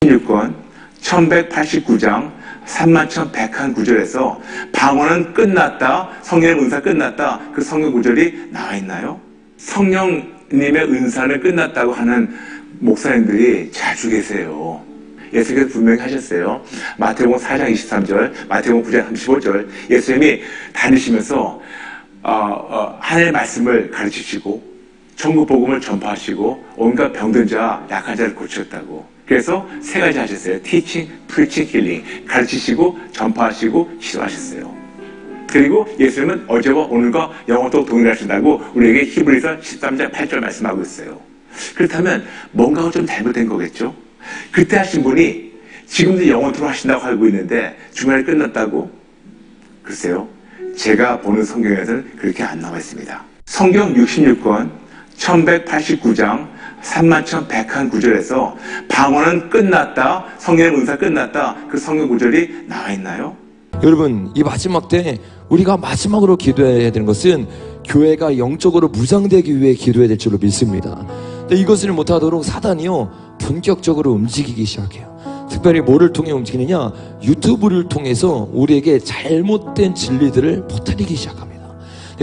6권 1189장 31,101구절에서 방언은 끝났다, 성령의 은사 끝났다, 그 성경 구절이 나와 있나요? 성령님의 은사는 끝났다고 하는 목사님들이 자주 계세요. 예수께서 분명히 하셨어요. 마태복음 4장 23절, 마태복음 9장 35절, 예수님이 다니시면서 하나님의 말씀을 가르치시고 천국 복음을 전파하시고 온갖 병든 자, 약한 자를 고쳤다고. 그래서 세 가지 하셨어요. teaching, preaching, healing. 가르치시고 전파하시고 기도하셨어요. 그리고 예수님은 어제와 오늘과 영원토록 동일하신다고 우리에게 히브리서 13장 8절 말씀하고 있어요. 그렇다면 뭔가가 좀 잘못된 거겠죠? 그때 하신 분이 지금도 영원토록 하신다고 알고 있는데 중간에 끝났다고? 글쎄요, 제가 보는 성경에서는 그렇게 안 나와 있습니다. 성경 66권 1189장 31,101구절에서 방언은 끝났다, 성령의 은사 끝났다, 그 성경 구절이 나와 있나요? 여러분, 이 마지막 때 우리가 마지막으로 기도해야 되는 것은 교회가 영적으로 무장되기 위해 기도해야 될 줄로 믿습니다. 근데 이것을 못하도록 사단이요 본격적으로 움직이기 시작해요. 특별히 뭐를 통해 움직이느냐, 유튜브를 통해서 우리에게 잘못된 진리들을 퍼뜨리기 시작합니다.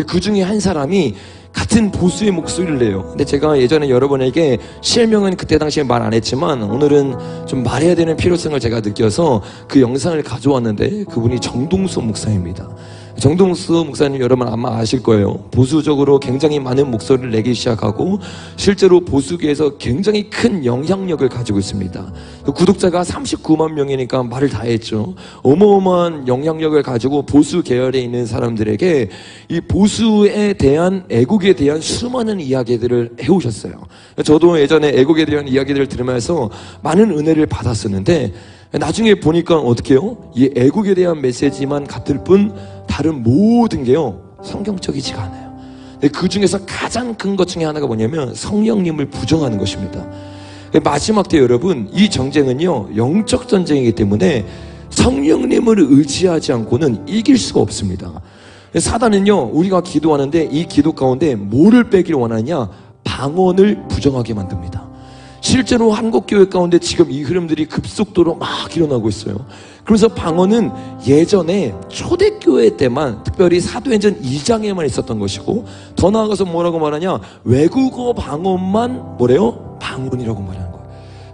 그 중에 한 사람이 같은 보수의 목소리를 내요. 근데 제가 예전에 여러분에게 실명은 그때 당시에 말 안 했지만 오늘은 좀 말해야 되는 필요성을 제가 느껴서 그 영상을 가져왔는데, 그분이 정동수 목사입니다. 정동수 목사님 여러분 아마 아실 거예요. 보수적으로 굉장히 많은 목소리를 내기 시작하고 실제로 보수계에서 굉장히 큰 영향력을 가지고 있습니다. 구독자가 39만 명이니까 말을 다 했죠. 어마어마한 영향력을 가지고 보수 계열에 있는 사람들에게 이 보수에 대한, 애국에 대한 수많은 이야기들을 해오셨어요. 저도 예전에 애국에 대한 이야기들을 들으면서 많은 은혜를 받았었는데, 나중에 보니까 어떻게 해요? 이 애국에 대한 메시지만 같을 뿐 다른 모든 게요 성경적이지가 않아요. 그 중에서 가장 큰 것 중에 하나가 뭐냐면 성령님을 부정하는 것입니다. 마지막 때 여러분, 이 전쟁은요 영적 전쟁이기 때문에 성령님을 의지하지 않고는 이길 수가 없습니다. 사단은요 우리가 기도하는데 이 기도 가운데 뭐를 빼기를 원하느냐, 방언을 부정하게 만듭니다. 실제로 한국교회 가운데 지금 이 흐름들이 급속도로 막 일어나고 있어요. 그래서 방언은 예전에 초대교회 때만, 특별히 사도행전 2장에만 있었던 것이고, 더 나아가서 뭐라고 말하냐, 외국어 방언만 뭐래요? 방언이라고 말하는 거예요.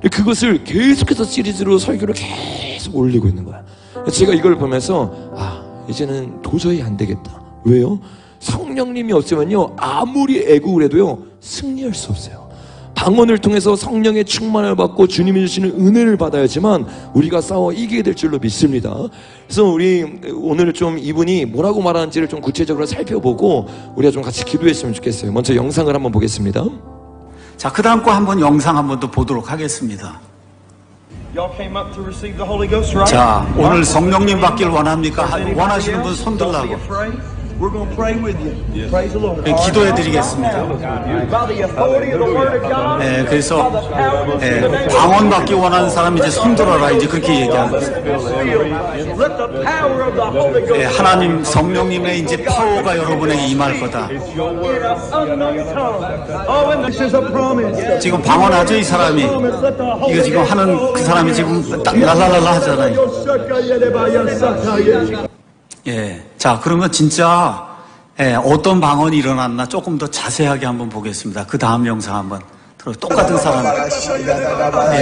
그것을 계속해서 시리즈로 설교를 계속 올리고 있는 거야. 제가 이걸 보면서 이제는 도저히 안 되겠다. 왜요? 성령님이 없으면요 아무리 애국을 해도요 승리할 수 없어요. 방언을 통해서 성령의 충만을 받고 주님이 주시는 은혜를 받아야지만 우리가 싸워 이기게 될 줄로 믿습니다. 그래서 우리 오늘 좀 이분이 뭐라고 말하는지를 좀 구체적으로 살펴보고 우리가 좀 같이 기도했으면 좋겠어요. 먼저 영상을 한번 보겠습니다. 자, 그 다음 거 한번 영상 한번 더 보도록 하겠습니다. 자, 오늘 성령님 받길 원합니까? 원하시는 분 손 들라고. 기도해 드리겠습니다. 그래서 방언 받기 원하는 사람 이제 손 들어라, 이제 그렇게 얘기하는 거예요. 하나님 성령님의 이제 파워가 여러분에게 임할 거다. 지금 방언하죠, 이 사람이. 이거 지금 하는 그 사람이 지금 딱 랄랄랄라 하잖아요. 자, 그러면 진짜 어떤 방언이 일어났나 조금 더 자세하게 한번 보겠습니다. 그 다음 영상 한번 들어. 똑같은 사람.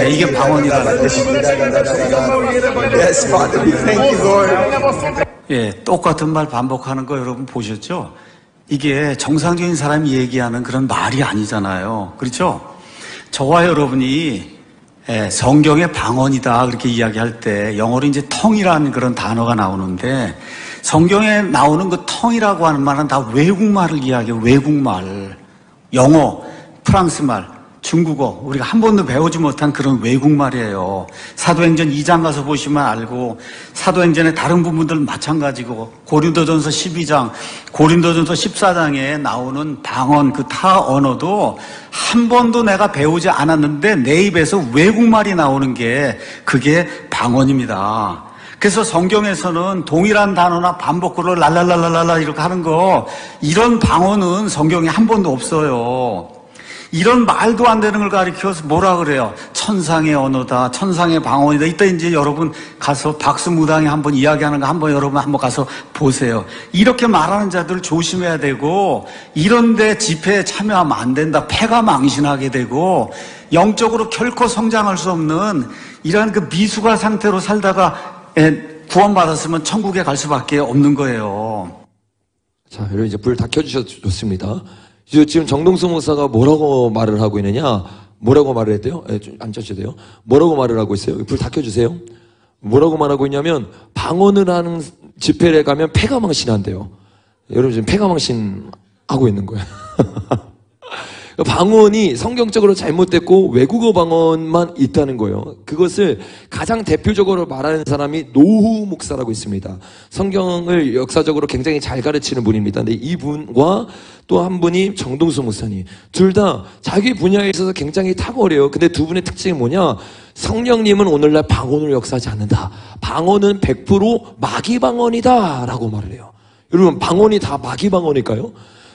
이게 방언이라는 거죠. 똑같은 말 반복하는 거 여러분 보셨죠? 이게 정상적인 사람이 얘기하는 그런 말이 아니잖아요. 그렇죠? 저와 여러분이 성경의 방언이다 그렇게 이야기할 때 영어로 이제 텅이라는 그런 단어가 나오는데, 성경에 나오는 그 텅이라고 하는 말은 다 외국말을 이야기해요. 외국말. 영어, 프랑스말, 중국어, 우리가 한 번도 배우지 못한 그런 외국말이에요. 사도행전 2장 가서 보시면 알고, 사도행전의 다른 부분들 마찬가지고, 고린도전서 12장, 고린도전서 14장에 나오는 방언, 그 타 언어도 한 번도 내가 배우지 않았는데 내 입에서 외국말이 나오는 게 그게 방언입니다. 그래서 성경에서는 동일한 단어나 반복구로 랄랄랄랄라 이렇게 하는 거, 이런 방언은 성경에 한 번도 없어요. 이런 말도 안 되는 걸 가리켜서 뭐라 그래요? 천상의 언어다, 천상의 방언이다. 이때 이제 여러분 가서 박수무당이 한번 이야기하는 거 여러분 한번 가서 보세요. 이렇게 말하는 자들 조심해야 되고, 이런데 집회에 참여하면 안 된다. 패가 망신하게 되고, 영적으로 결코 성장할 수 없는 이러한 그 미숙한 상태로 살다가 구원받았으면 천국에 갈 수밖에 없는 거예요. 자, 여러분 이제 불 다 켜주셔도 좋습니다. 지금 정동수 목사가 뭐라고 말을 하고 있느냐? 뭐라고 말을 했대요? 좀 앉으셔도 돼요. 뭐라고 말을 하고 있어요? 불 다 켜주세요. 뭐라고 말하고 있냐면, 방언을 하는 집회에 가면 패가 망신한대요. 여러분 지금 패가 망신하고 있는 거예요. 방언이 성경적으로 잘못됐고 외국어 방언만 있다는 거예요. 그것을 가장 대표적으로 말하는 사람이 노후 목사라고 있습니다. 성경을 역사적으로 굉장히 잘 가르치는 분입니다. 근데 이분과 또 한 분이 정동수 목사님, 둘 다 자기 분야에 있어서 굉장히 탁월해요. 근데 두 분의 특징이 뭐냐? 성령님은 오늘날 방언을 역사하지 않는다. 방언은 100% 마귀 방언이다 라고 말을 해요. 여러분, 방언이 다 마귀 방언일까요?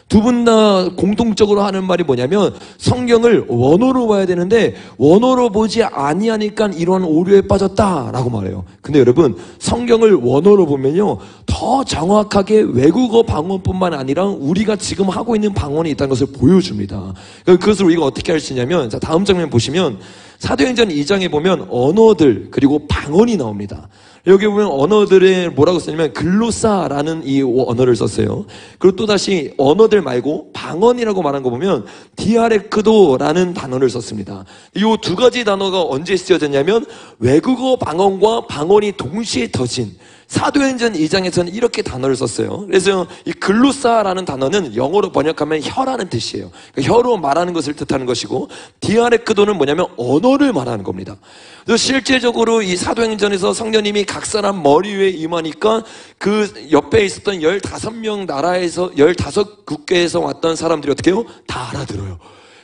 두 분 다 공통적으로 하는 말이 뭐냐면, 성경을 원어로 봐야 되는데 원어로 보지 아니하니까 이러한 오류에 빠졌다라고 말해요. 근데 여러분, 성경을 원어로 보면요, 더 정확하게 외국어 방언뿐만 아니라 우리가 지금 하고 있는 방언이 있다는 것을 보여줍니다. 그것을 우리가 어떻게 할 수 있냐면, 자, 다음 장면 보시면 사도행전 2장에 보면 언어들 그리고 방언이 나옵니다. 여기 보면 언어들에 뭐라고 썼냐면 글로사라는 이 언어를 썼어요. 그리고 또다시 언어들 말고 방언이라고 말한 거 보면 디아렉크도라는 단어를 썼습니다. 이 두 가지 단어가 언제 쓰여졌냐면 외국어 방언과 방언이 동시에 터진 사도행전 2장에서는 이렇게 단어를 썼어요. 그래서 이 글로사라는 단어는 영어로 번역하면 혀라는 뜻이에요. 그러니까 혀로 말하는 것을 뜻하는 것이고, 디아렉크도는 뭐냐면 언어를 말하는 겁니다. 그래서 실제적으로 이 사도행전에서 성령님이 각 사람 머리 위에 임하니까 그 옆에 있었던 15명 나라에서 15국계에서 왔던 사람들이 어떻게 해요? 다 알아들어요.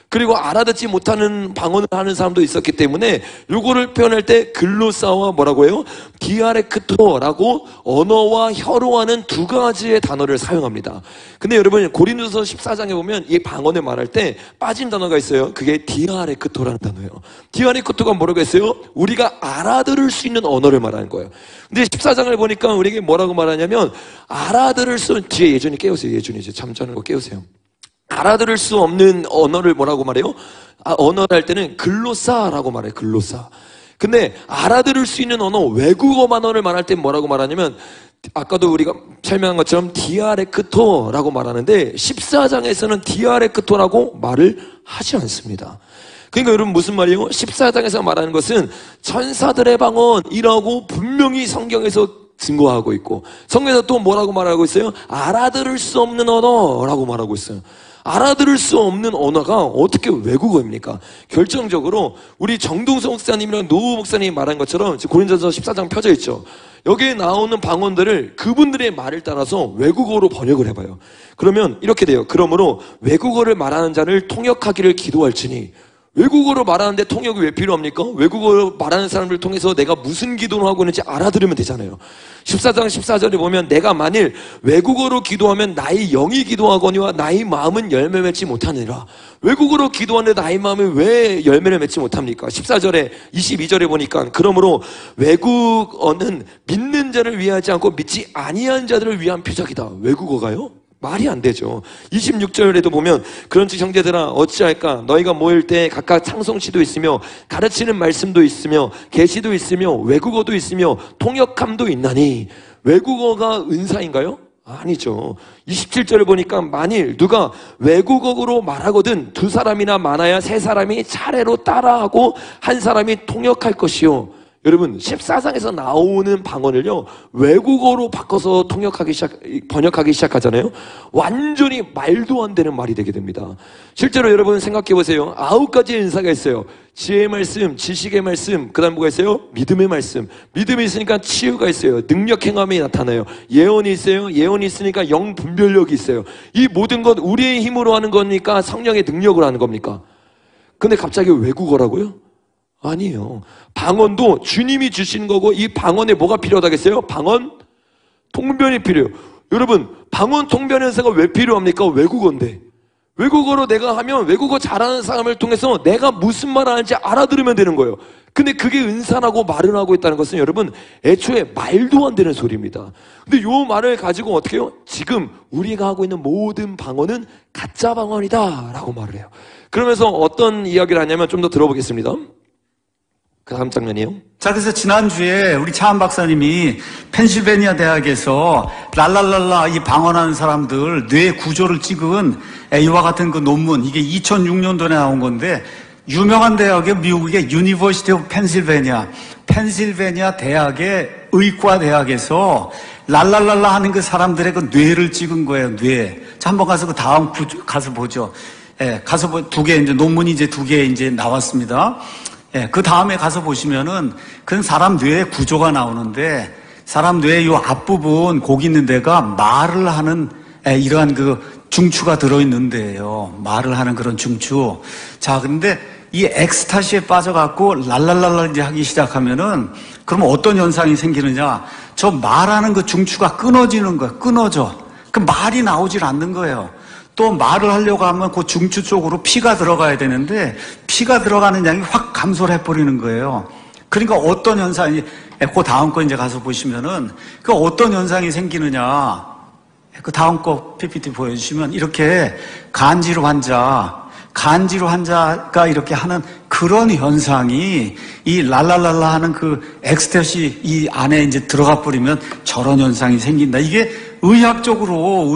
그리고 알아듣지 못하는 방언을 하는 사람도 있었기 때문에 요거를 표현할 때 글로사와 뭐라고 해요? 디아렉크토라고 언어와 혀로 하는 두 가지의 단어를 사용합니다. 근데 여러분, 고린도서 14장에 보면 이 방언을 말할 때 빠진 단어가 있어요. 그게 디아렉크토라는 단어예요. 디아렉크토가 뭐라고 했어요? 우리가 알아들을 수 있는 언어를 말하는 거예요. 근데 14장을 보니까 우리에게 뭐라고 말하냐면, 알아들을 수, 뒤에 예준이 깨우세요. 예준이 이제 잠자는 거 깨우세요. 알아들을 수 없는 언어를 뭐라고 말해요? 언어를 할 때는 글로사라고 말해요. 글로사. 근데 알아들을 수 있는 언어, 외국어 언어를 말할 때 뭐라고 말하냐면, 아까도 우리가 설명한 것처럼 디아렉크토라고 말하는데 14장에서는 디아렉크토라고 말을 하지 않습니다. 그러니까 여러분, 무슨 말이에요? 14장에서 말하는 것은 천사들의 방언이라고 분명히 성경에서 증거하고 있고, 성경에서 또 뭐라고 말하고 있어요? 알아들을 수 없는 언어라고 말하고 있어요. 알아들을 수 없는 언어가 어떻게 외국어입니까? 결정적으로 우리 정동수 목사님이랑 노우 목사님이 말한 것처럼 고린도서 14장 펴져 있죠. 여기에 나오는 방언들을 그분들의 말을 따라서 외국어로 번역을 해봐요. 그러면 이렇게 돼요. 그러므로 외국어를 말하는 자를 통역하기를 기도할지니. 외국어로 말하는데 통역이 왜 필요합니까? 외국어로 말하는 사람을 통해서 내가 무슨 기도를 하고 있는지 알아들으면 되잖아요. 14장 14절에 보면, 내가 만일 외국어로 기도하면 나의 영이 기도하거니와 나의 마음은 열매 맺지 못하느니라. 외국어로 기도하는데 나의 마음이 왜 열매를 맺지 못합니까? 14절에 22절에 보니까, 그러므로 외국어는 믿는 자를 위하지 않고 믿지 아니한 자들을 위한 표적이다. 외국어가요? 말이 안 되죠. 26절에도 보면, 그런즉 형제들아 어찌할까? 너희가 모일 때 각각 창송시도 있으며 가르치는 말씀도 있으며 계시도 있으며 외국어도 있으며 통역함도 있나니. 외국어가 은사인가요? 아니죠. 27절을 보니까, 만일 누가 외국어로 말하거든 두 사람이나 많아야 세 사람이 차례로 따라하고 한 사람이 통역할 것이요. 여러분, 14장에서 나오는 방언을요, 외국어로 바꿔서 번역하기 시작하잖아요. 완전히 말도 안 되는 말이 되게 됩니다. 실제로 여러분 생각해 보세요. 9가지의 은사가 있어요. 지혜의 말씀, 지식의 말씀, 그 다음 뭐가 있어요? 믿음의 말씀. 믿음이 있으니까 치유가 있어요. 능력 행함이 나타나요. 예언이 있어요. 예언이 있으니까 영 분별력이 있어요. 이 모든 것 우리의 힘으로 하는 거니까 성령의 능력으로 하는 겁니까? 근데 갑자기 외국어라고요? 아니에요. 방언도 주님이 주신 거고, 이 방언에 뭐가 필요하다겠어요? 방언 통변이 필요해요. 여러분, 방언 통변 은사가 왜 필요합니까? 외국어인데. 외국어로 내가 하면 외국어 잘하는 사람을 통해서 내가 무슨 말 하는지 알아들으면 되는 거예요. 근데 그게 은사라고 말을 하고 있다는 것은 여러분 애초에 말도 안 되는 소리입니다. 근데 요 말을 가지고 어떻게 해요? 지금 우리가 하고 있는 모든 방언은 가짜 방언이다 라고 말을 해요. 그러면서 어떤 이야기를 하냐면 좀 더 들어보겠습니다. 그 다음 장면이에요. 자, 그래서 지난주에 우리 차한 박사님이 펜실베니아 대학에서 랄랄랄라 이 방언하는 사람들 뇌 구조를 찍은 이와 같은 그 논문, 이게 2006년도에 나온 건데, 유명한 대학의 미국의 유니버시티 오브 펜실베니아 대학의 의과 대학에서 랄랄랄라 하는 그 사람들의 그 뇌를 찍은 거예요, 뇌. 자, 한번 가서 그 다음 구조 가서 보죠. 예, 가서 두 개, 이제 논문이 이제 두 개 이제 나왔습니다. 예, 그 다음에 가서 보시면은 그 사람 뇌의 구조가 나오는데, 사람 뇌의 요 앞부분 곡 있는 데가 말을 하는 이러한 그 중추가 들어있는데요. 말을 하는 그런 중추. 자, 근데 이 엑스타시에 빠져갖고 랄랄랄라 이제 하기 시작하면은 그러면 어떤 현상이 생기느냐? 저 말하는 그 중추가 끊어지는 거야. 끊어져. 그 말이 나오질 않는 거예요. 또 말을 하려고 하면 그 중추 쪽으로 피가 들어가야 되는데 피가 들어가는 양이 확 감소를 해버리는 거예요. 그러니까 어떤 현상이, 그 다음 거 이제 가서 보시면은 그 어떤 현상이 생기느냐. 그 다음 거 PPT 보여주시면 이렇게 간지로 환자가 이렇게 하는 그런 현상이 이 랄랄랄라 하는 그 엑스테시 이 안에 이제 들어가 버리면 저런 현상이 생긴다. 이게 의학적으로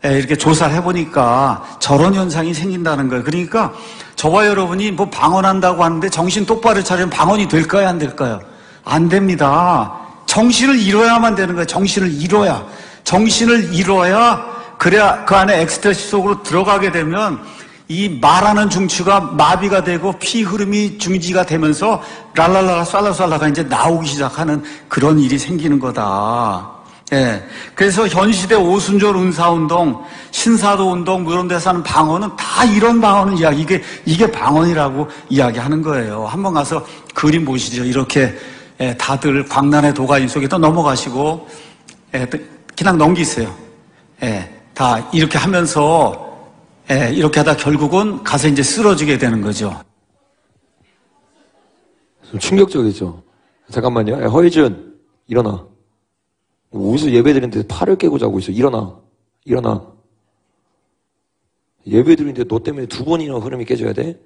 이렇게 조사를 해보니까 저런 현상이 생긴다는 거예요. 그러니까 저와 여러분이 뭐 방언한다고 하는데 정신 똑바로 차리면 방언이 될까요? 안 될까요? 안 됩니다. 정신을 잃어야만 되는 거예요. 정신을 잃어야 그래야 그 안에 엑스터시 속으로 들어가게 되면 이 말하는 중추가 마비가 되고 피 흐름이 중지가 되면서 랄랄라 쌀라쌀라가 이제 나오기 시작하는 그런 일이 생기는 거다. 예. 그래서 현시대 오순절 은사운동, 신사도운동, 뭐 이런 데서 하는 방언은 다 이런 방언을 이게 방언이라고 이야기하는 거예요. 한번 가서 그림 보시죠. 이렇게, 다들 광란의 도가니 속에 또 넘어가시고, 그냥 넘기세요. 다 이렇게 하면서, 이렇게 하다 결국은 가서 이제 쓰러지게 되는 거죠. 좀 충격적이죠. 잠깐만요. 허희준, 일어나. 어디서 예배 드리는데 팔을 깨고 자고 있어. 일어나. 예배 드리는데 너 때문에 두 번이나 흐름이 깨져야 돼?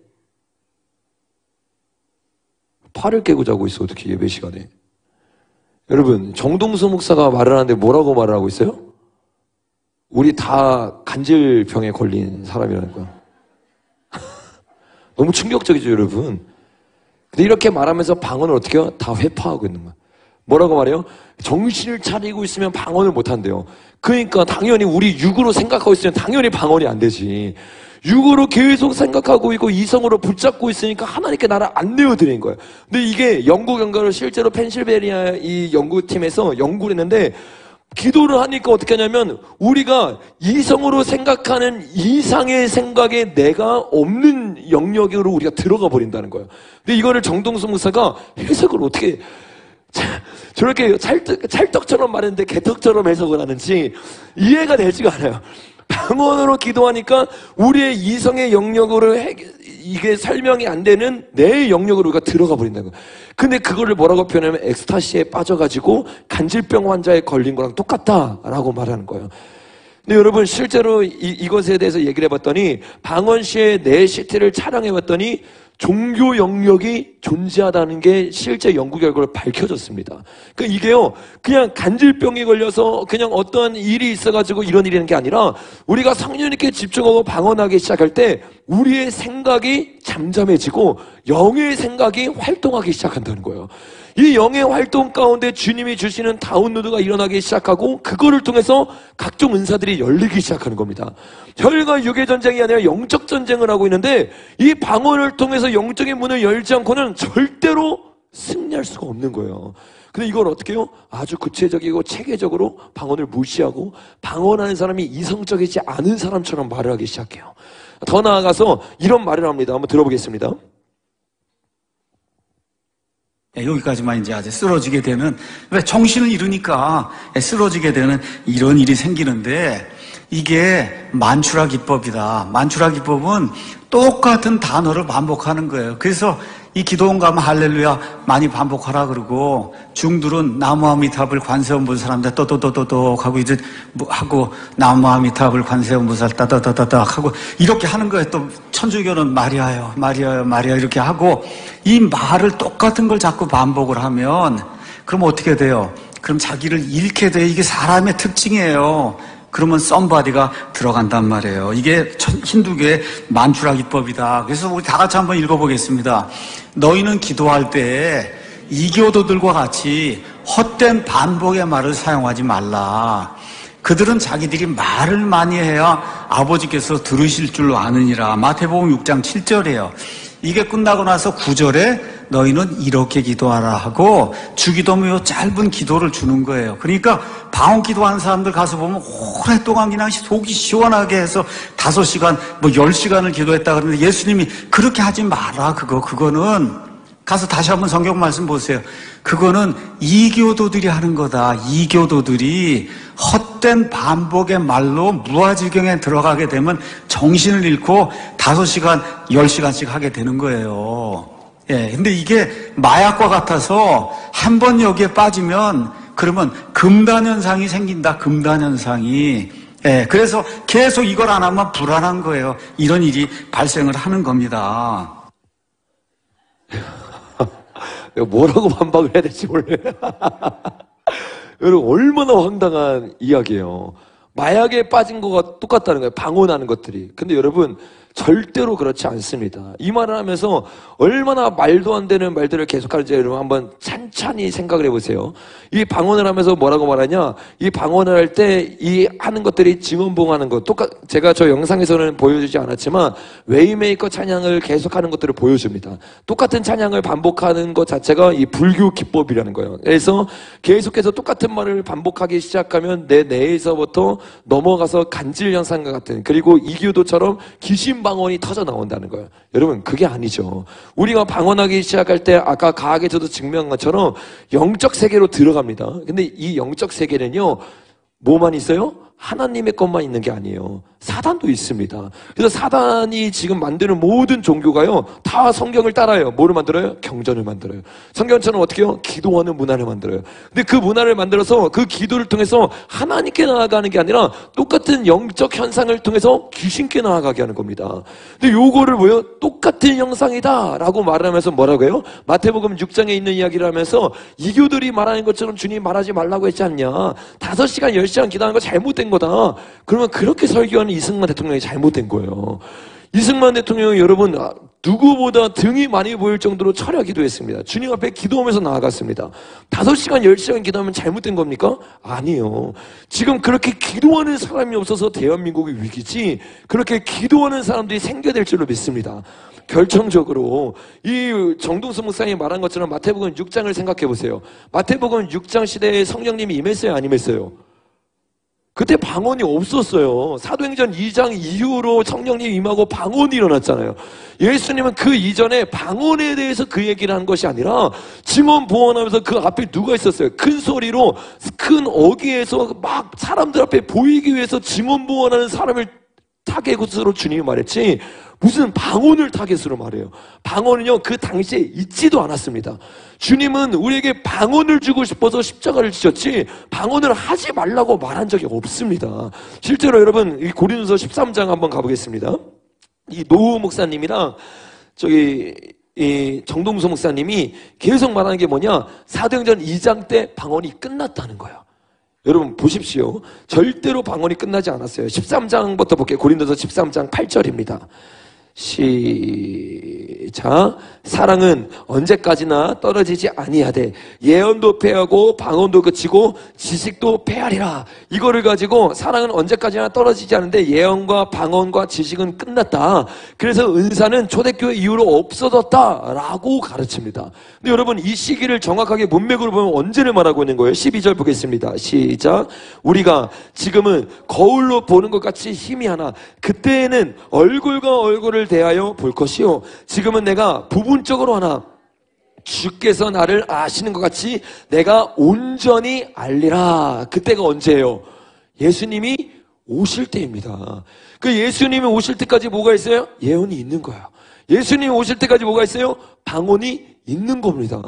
팔을 깨고 자고 있어. 어떻게 예배 시간에. 여러분, 정동수 목사가 말을 하는데 뭐라고 말을 하고 있어요? 우리 다 간질병에 걸린 사람이라는 거야. 너무 충격적이죠, 여러분. 근데 이렇게 말하면서 방언을 어떻게 해요? 다 회파하고 있는 거야. 뭐라고 말해요? 정신을 차리고 있으면 방언을 못 한대요. 그러니까 당연히 우리 육으로 생각하고 있으면 당연히 방언이 안 되지. 육으로 계속 생각하고 있고 이성으로 붙잡고 있으니까 하나님께 나를 안 내어드린 거예요. 근데 이게 영국 연구를 실제로 펜실베니아 이 연구팀에서 연구를 했는데 기도를 하니까 어떻게 하냐면 우리가 이성으로 생각하는 이상의 생각에 내가 없는 영역으로 우리가 들어가 버린다는 거예요. 근데 이거를 정동수 목사가 해석을 어떻게 저렇게 찰떡처럼 말했는데 개떡처럼 해석을 하는지 이해가 되지가 않아요. 방언으로 기도하니까 우리의 이성의 영역으로 이게 설명이 안 되는 내 영역으로 우리가 들어가 버린다는 거예요. 근데 그거를 뭐라고 표현하면 엑스타시에 빠져가지고 간질병 환자에 걸린 거랑 똑같다라고 말하는 거예요. 근데 여러분 실제로 이것에 대해서 얘기를 해봤더니 방언시의 내 시티를 촬영해봤더니 종교 영역이 존재하다는 게 실제 연구 결과로 밝혀졌습니다. 그러니까 이게요, 그냥 간질병에 걸려서 그냥 어떤 일이 있어가지고 이런 일이 있는 게 아니라 우리가 성령 있게 집중하고 방언하기 시작할 때 우리의 생각이 잠잠해지고 영의 생각이 활동하기 시작한다는 거예요. 이 영의 활동 가운데 주님이 주시는 다운로드가 일어나기 시작하고 그거를 통해서 각종 은사들이 열리기 시작하는 겁니다. 혈과 육의 전쟁이 아니라 영적 전쟁을 하고 있는데 이 방언을 통해서 영적인 문을 열지 않고는 절대로 승리할 수가 없는 거예요. 근데 이걸 어떻게 해요? 아주 구체적이고 체계적으로 방언을 무시하고 방언하는 사람이 이성적이지 않은 사람처럼 말을 하기 시작해요. 더 나아가서 이런 말을 합니다. 한번 들어보겠습니다. 여기까지만 이제 아주 쓰러지게 되는, 왜 정신을 잃으니까 쓰러지게 되는 이런 일이 생기는데, 이게 만추라 기법이다. 만추라 기법은 똑같은 단어를 반복하는 거예요. 그래서 이 기도원 가면 할렐루야 많이 반복하라 그러고, 중들은 나무아미탑을 관세음보살한테 또또또또또 하고 이제 뭐 하고, 나무아미탑을 관세음보살 따다다다닥 하고 이렇게 하는 거예요. 또 천주교는 마리아요 마리아요 마리아 이렇게 하고, 이 말을 똑같은 걸 자꾸 반복을 하면 그럼 어떻게 돼요? 그럼 자기를 잃게 돼요. 이게 사람의 특징이에요. 그러면 썸바디가 들어간단 말이에요. 이게 힌두교의 만추라 기법이다. 그래서 우리 다 같이 한번 읽어보겠습니다. 너희는 기도할 때 이교도들과 같이 헛된 반복의 말을 사용하지 말라. 그들은 자기들이 말을 많이 해야 아버지께서 들으실 줄 아느니라. 마태복음 6장 7절이에요. 이게 끝나고 나서 9절에 너희는 이렇게 기도하라 하고, 주기도문의 짧은 기도를 주는 거예요. 그러니까 방언 기도하는 사람들 가서 보면 오랫동안 그냥 속이 시원하게 해서 5시간, 뭐 10시간을 기도했다 그러는데, 예수님이 그렇게 하지 마라. 그거는 가서 다시 한번 성경 말씀 보세요. 그거는 이교도들이 하는 거다. 이교도들이 헛된 반복의 말로 무아지경에 들어가게 되면 정신을 잃고 5시간, 10시간씩 하게 되는 거예요. 예, 근데 이게 마약과 같아서 한 번 여기에 빠지면 그러면 금단현상이 생긴다. 금단현상이. 예, 그래서 계속 이걸 안 하면 불안한 거예요. 이런 일이 발생을 하는 겁니다. 뭐라고 반박을 해야 될지 몰라요. 여러분, 얼마나 황당한 이야기예요. 마약에 빠진 거가 똑같다는 거예요. 방언하는 것들이. 근데 여러분, 절대로 그렇지 않습니다. 이 말을 하면서 얼마나 말도 안 되는 말들을 계속하는지 여러분 한번 찬찬히 생각을 해보세요. 이 방언을 하면서 뭐라고 말하냐? 이 방언을 할 때 이 하는 것들이 증언봉하는 것, 제가 저 영상에서는 보여주지 않았지만 웨이메이커 찬양을 계속하는 것들을 보여줍니다. 똑같은 찬양을 반복하는 것 자체가 이 불교 기법이라는 거예요. 그래서 계속해서 똑같은 말을 반복하기 시작하면 내 뇌에서부터 넘어가서 간질 현상과 같은, 그리고 이교도처럼 귀신 방언이 터져 나온다는 거예요. 여러분, 그게 아니죠. 우리가 방언하기 시작할 때 아까 가학에서도 증명한 것처럼 영적 세계로 들어갑니다. 근데 이 영적 세계는요, 뭐만 있어요? 하나님의 것만 있는 게 아니에요. 사단도 있습니다. 그래서 사단이 지금 만드는 모든 종교가요, 다 성경을 따라요. 뭐를 만들어요? 경전을 만들어요. 성경처럼 어떻게 해요? 기도하는 문화를 만들어요. 근데 그 문화를 만들어서 그 기도를 통해서 하나님께 나아가는 게 아니라 똑같은 영적 현상을 통해서 귀신께 나아가게 하는 겁니다. 근데 요거를 뭐예요? 똑같은 형상이다 라고 말을 하면서 뭐라고 해요? 마태복음 6장에 있는 이야기를 하면서 이교들이 말하는 것처럼 주님 말하지 말라고 했지 않냐? 5시간 10시간 기도하는 거 잘못된 거다. 그러면 그렇게 설교하는 이승만 대통령이 잘못된 거예요. 이승만 대통령은 여러분 누구보다 등이 많이 보일 정도로 철야 기도했습니다. 주님 앞에 기도하면서 나아갔습니다. 5시간 10시간 기도하면 잘못된 겁니까? 아니에요. 지금 그렇게 기도하는 사람이 없어서 대한민국이 위기지, 그렇게 기도하는 사람들이 생겨야 될 줄로 믿습니다. 결정적으로 이 정동수 목사님이 말한 것처럼 마태복음 6장을 생각해 보세요. 마태복음 6장 시대에 성령님이 임했어요, 안 임했어요? 그때 방언이 없었어요. 사도행전 2장 이후로 성령님이 임하고 방언이 일어났잖아요. 예수님은 그 이전에 방언에 대해서 그 얘기를 한 것이 아니라 증언 보언하면서 그 앞에 누가 있었어요? 큰 소리로 큰 어귀에서 막 사람들 앞에 보이기 위해서 증언 보언하는 사람을 타겟으로 주님이 말했지, 무슨 방언을 타겟으로 말해요. 방언은요, 그 당시에 있지도 않았습니다. 주님은 우리에게 방언을 주고 싶어서 십자가를 지셨지 방언을 하지 말라고 말한 적이 없습니다. 실제로 여러분, 이 고린도서 13장 한번 가보겠습니다. 이 노후 목사님이랑 이 정동수 목사님이 계속 말하는 게 뭐냐? 사도행전 2장 때 방언이 끝났다는 거예요. 여러분 보십시오. 절대로 방언이 끝나지 않았어요. 13장부터 볼게요. 고린도서 13장 8절입니다. 시작. 사랑은 언제까지나 떨어지지 아니하되 예언도 패하고 방언도 그치고 지식도 패하리라. 이거를 가지고 사랑은 언제까지나 떨어지지 않는데 예언과 방언과 지식은 끝났다. 그래서 은사는 초대교회 이후로 없어졌다라고 가르칩니다. 근데 여러분, 이 시기를 정확하게 문맥으로 보면 언제를 말하고 있는 거예요? 12절 보겠습니다. 시작. 우리가 지금은 거울로 보는 것 같이 희미하나 그때에는 얼굴과 얼굴을 대하여 볼 것이요 지금은 내가 부분적으로 하나 주께서 나를 아시는 것 같이 내가 온전히 알리라. 그때가 언제예요? 예수님이 오실 때입니다. 그 예수님이 오실 때까지 뭐가 있어요? 예언이 있는 거예요. 예수님이 오실 때까지 뭐가 있어요? 방언이 있는 겁니다.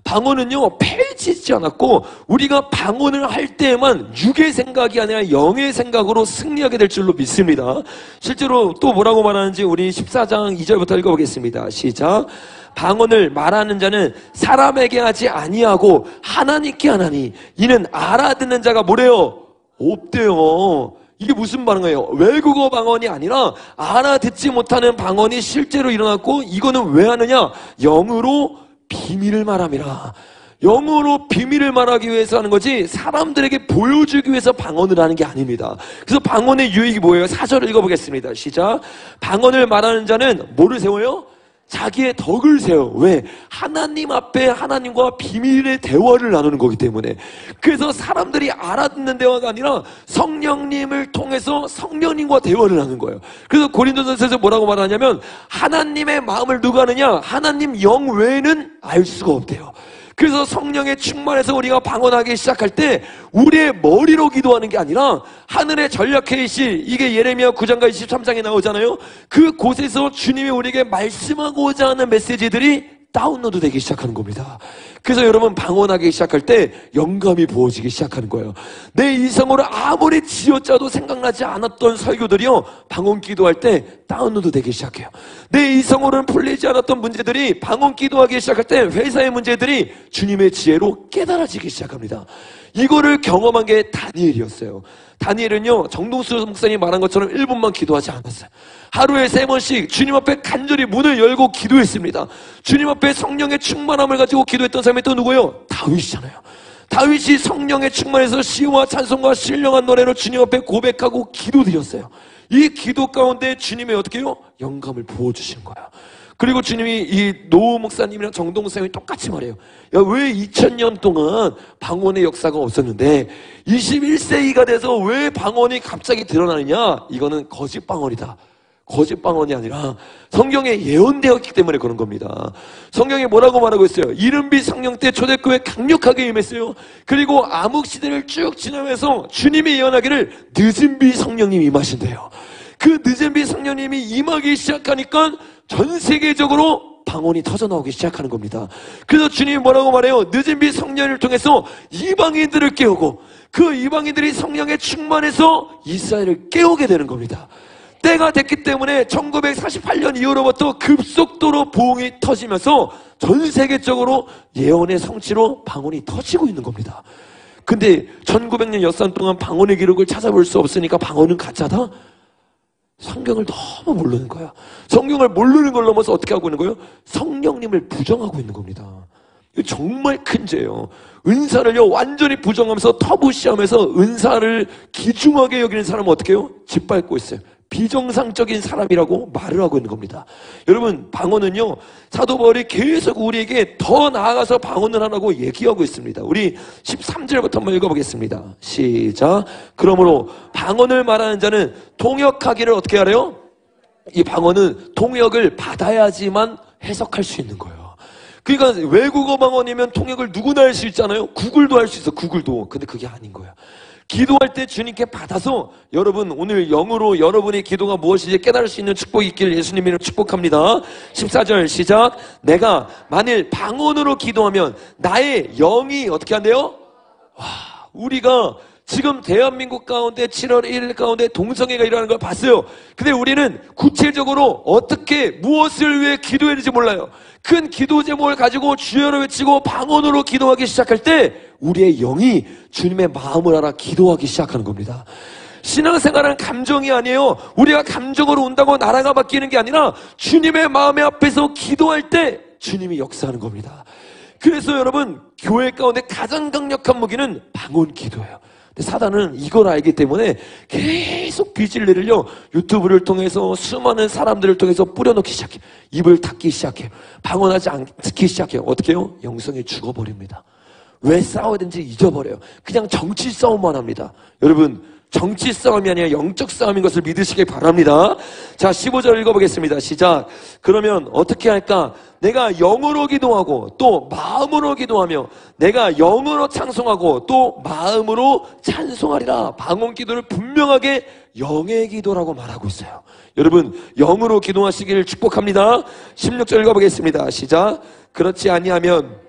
방언은요, 폐지지 않았고, 우리가 방언을 할 때에만 육의 생각이 아니라 영의 생각으로 승리하게 될 줄로 믿습니다. 실제로 또 뭐라고 말하는지 우리 14장 2절부터 읽어보겠습니다. 시작. 방언을 말하는 자는 사람에게 하지 아니하고 하나님께 하나니 이는 알아듣는 자가 뭐래요? 없대요. 이게 무슨 방언이에요? 외국어 방언이 아니라 알아듣지 못하는 방언이 실제로 일어났고, 이거는 왜 하느냐? 영으로 비밀을 말함이라. 영어로 비밀을 말하기 위해서 하는 거지 사람들에게 보여주기 위해서 방언을 하는 게 아닙니다. 그래서 방언의 유익이 뭐예요? 4절을 읽어보겠습니다. 시작. 방언을 말하는 자는 뭐를 세워요? 자기의 덕을 세워. 왜? 하나님 앞에 하나님과 비밀의 대화를 나누는 거기 때문에. 그래서 사람들이 알아듣는 대화가 아니라 성령님을 통해서 성령님과 대화를 하는 거예요. 그래서 고린도전서에서 뭐라고 말하냐면 하나님의 마음을 누가 아느냐? 하나님 영 외에는 알 수가 없대요. 그래서 성령의 충만해서 우리가 방언하기 시작할 때 우리의 머리로 기도하는 게 아니라 하늘의 전략 회의실, 이게 예레미야 9장과 23장에 나오잖아요. 그 곳에서 주님이 우리에게 말씀하고자 하는 메시지들이 다운로드 되기 시작하는 겁니다. 그래서 여러분 방언하기 시작할 때 영감이 부어지기 시작하는 거예요. 내 이성으로 아무리 지어짜도 생각나지 않았던 설교들이요, 방언 기도할 때 다운로드 되기 시작해요. 내 이성으로는 풀리지 않았던 문제들이 방언 기도하기 시작할 때 회사의 문제들이 주님의 지혜로 깨달아지기 시작합니다. 이거를 경험한 게 다니엘이었어요. 다니엘은요, 정동수 목사님이 말한 것처럼 1분만 기도하지 않았어요. 하루에 3번씩 주님 앞에 간절히 문을 열고 기도했습니다. 주님 앞에 성령의 충만함을 가지고 기도했던 사람이 또 누구예요? 다윗이잖아요. 다윗이 성령의 충만해서 시와 찬송과 신령한 노래로 주님 앞에 고백하고 기도드렸어요. 이 기도 가운데 주님이 어떻게 해요? 영감을 부어주신 거예요. 그리고 주님이 이 노우 목사님이랑 정동 목사님이 똑같이 말해요. 야, 왜 2000년 동안 방언의 역사가 없었는데 21세기가 돼서 왜 방언이 갑자기 드러나느냐? 이거는 거짓 방언이다. 거짓 방언이 아니라 성경에 예언되었기 때문에 그런 겁니다. 성경에 뭐라고 말하고 있어요? 이른비 성령 때 초대교회 강력하게 임했어요. 그리고 암흑시대를 쭉 지나면서 주님이 예언하기를 늦은비 성령님이 임하신대요. 그 늦은비 성령님이 임하기 시작하니까 전 세계적으로 방언이 터져나오기 시작하는 겁니다. 그래서 주님이 뭐라고 말해요? 늦은비 성령을 통해서 이방인들을 깨우고 그 이방인들이 성령에 충만해서 이스라엘을 깨우게 되는 겁니다. 때가 됐기 때문에 1948년 이후로부터 급속도로 부흥이 터지면서 전 세계적으로 예언의 성취로 방언이 터지고 있는 겁니다. 근데 1900년 역사 동안 방언의 기록을 찾아볼 수 없으니까 방언은 가짜다? 성경을 너무 모르는 거야. 성경을 모르는 걸 넘어서 어떻게 하고 있는 거예요? 성령님을 부정하고 있는 겁니다. 이거 정말 큰 죄예요. 은사를요 완전히 부정하면서 터부시하면서 은사를 귀중하게 여기는 사람은 어떻게 해요? 짓밟고 있어요. 비정상적인 사람이라고 말을 하고 있는 겁니다. 여러분, 방언은요 사도 바울이 계속 우리에게 더 나아가서 방언을 하라고 얘기하고 있습니다. 우리 13절부터 한번 읽어보겠습니다. 시작. 그러므로 방언을 말하는 자는 통역하기를 어떻게 하래요? 이 방언은 통역을 받아야지만 해석할 수 있는 거예요. 그러니까 외국어 방언이면 통역을 누구나 할 수 있잖아요. 구글도 할 수 있어, 구글도. 근데 그게 아닌 거예요. 기도할 때 주님께 받아서 여러분 오늘 영으로 여러분의 기도가 무엇인지 깨달을 수 있는 축복이 있기를 예수님이랑 축복합니다. 14절 시작. 내가 만일 방언으로 기도하면 나의 영이 어떻게 한대요? 와, 우리가 지금 대한민국 가운데 7월 1일 가운데 동성애가 일어나는 걸 봤어요. 근데 우리는 구체적으로 어떻게 무엇을 위해 기도했는지 몰라요. 큰 기도 제목을 가지고 주여를 외치고 방언으로 기도하기 시작할 때 우리의 영이 주님의 마음을 알아 기도하기 시작하는 겁니다. 신앙생활은 감정이 아니에요. 우리가 감정으로 온다고 나라가 바뀌는 게 아니라 주님의 마음의 앞에서 기도할 때 주님이 역사하는 겁니다. 그래서 여러분, 교회 가운데 가장 강력한 무기는 방언 기도예요. 근데 사단은 이걸 알기 때문에 계속 비질리를요 유튜브를 통해서 수많은 사람들을 통해서 뿌려놓기 시작해요. 입을 닫기 시작해요. 방언하지 않기 시작해요. 어떻게 해요? 영성이 죽어버립니다. 왜 싸워야 되는지 잊어버려요. 그냥 정치 싸움만 합니다. 여러분, 정치 싸움이 아니라 영적 싸움인 것을 믿으시길 바랍니다. 자, 15절 읽어보겠습니다. 시작. 그러면 어떻게 할까? 내가 영으로 기도하고 또 마음으로 기도하며 내가 영으로 찬송하고 또 마음으로 찬송하리라. 방언 기도를 분명하게 영의 기도라고 말하고 있어요. 여러분, 영으로 기도하시기를 축복합니다. 16절 읽어보겠습니다. 시작. 그렇지 아니하면